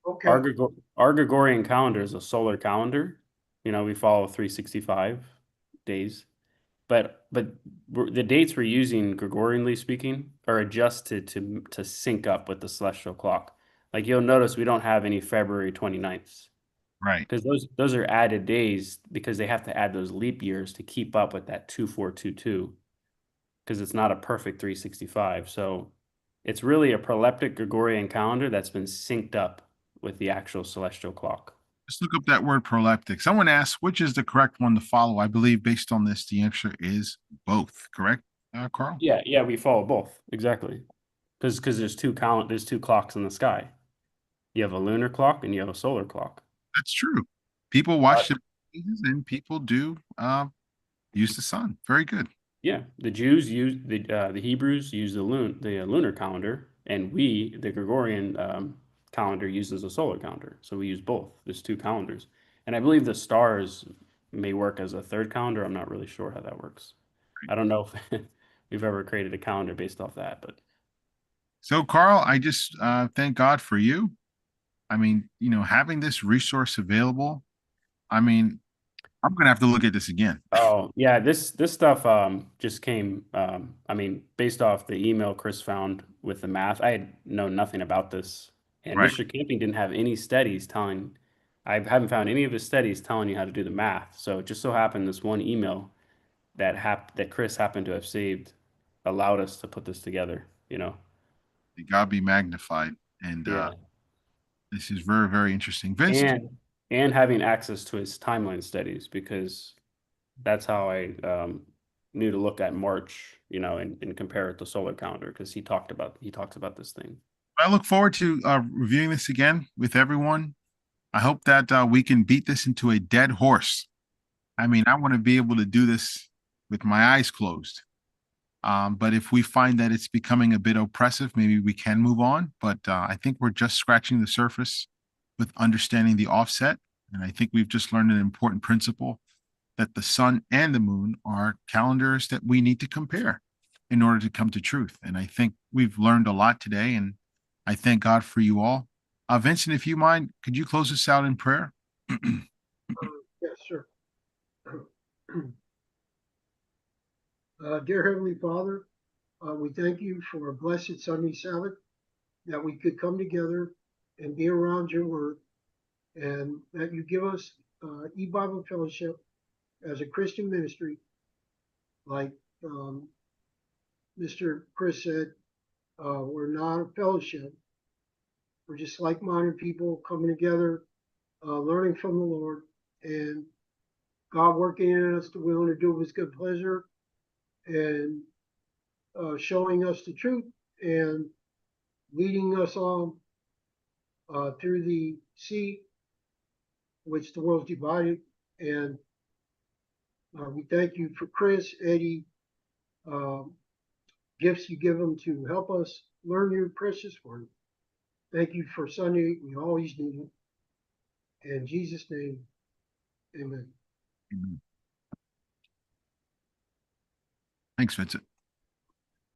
Speaker 10: Okay.
Speaker 2: Our Gregorian calendar is a solar calendar. We follow 365 days. But the dates we're using, Gregorianly speaking, are adjusted to sync up with the celestial clock. Like you'll notice we don't have any February 29th.
Speaker 1: Right.
Speaker 2: Because those are added days because they have to add those leap years to keep up with that 2422 because it's not a perfect 365. So it's really a proleptic Gregorian calendar that's been synced up with the actual celestial clock.
Speaker 1: Just look up that word proleptic. Someone asked, which is the correct one to follow? I believe based on this, the answer is both. Correct, Carl?
Speaker 2: Yeah, we follow both exactly because there's two clocks in the sky. You have a lunar clock and you have a solar clock.
Speaker 1: That's true. People watch the movies and people do use the sun. Very good.
Speaker 2: Yeah, the Jews use the Hebrews use the lunar calendar, and we, the Gregorian calendar, uses a solar calendar. So we use both. There's two calendars, and I believe the stars may work as a third calendar. I'm not really sure how that works. I don't know if we've ever created a calendar based off that. But
Speaker 1: So, Carl, I just thank God for you. I mean, having this resource available, I mean, I'm gonna have to look at this again.
Speaker 2: oh yeah, this stuff just came I mean, based off the email Chris found with the math. I had known nothing about this. And
Speaker 1: Right.
Speaker 2: Mr. Camping didn't have any studies telling I haven't found any of his studies telling you how to do the math. So it just so happened this one email that Chris happened to have saved allowed us to put this together.
Speaker 1: God be magnified. And
Speaker 2: Yeah.
Speaker 1: this is very, very interesting. Vince,
Speaker 2: And having access to his timeline studies because that's how I knew to look at March, and compare it to solar calendar because he talks about this thing.
Speaker 1: I look forward to reviewing this again with everyone. I hope that we can beat this into a dead horse. I mean, I want to be able to do this with my eyes closed. But if we find that it's becoming a bit oppressive, maybe we can move on. But I think we're just scratching the surface with understanding the offset. And I think we've just learned an important principle that the sun and the moon are calendars that we need to compare in order to come to truth. And I think we've learned a lot today. And I thank God for you all. Vincent, if you mind, could you close us out in prayer?
Speaker 10: Yes, sure. Dear Heavenly Father, we thank you for a blessed Sunday Sabbath that we could come together and be around your word, and that you give us e-Bible fellowship as a Christian ministry. Like Mr. Chris said, we're not a fellowship. We're just like-minded people coming together, learning from the Lord, and God working in us to will to do of his good pleasure, and showing us the truth and leading us on through the sea, which the world's divided. And we thank you for Chris, Eddie, gifts you give them to help us learn your precious word. Thank you for Sunday. We always need it. In Jesus' name, amen.
Speaker 1: Amen. Thanks, Vincent.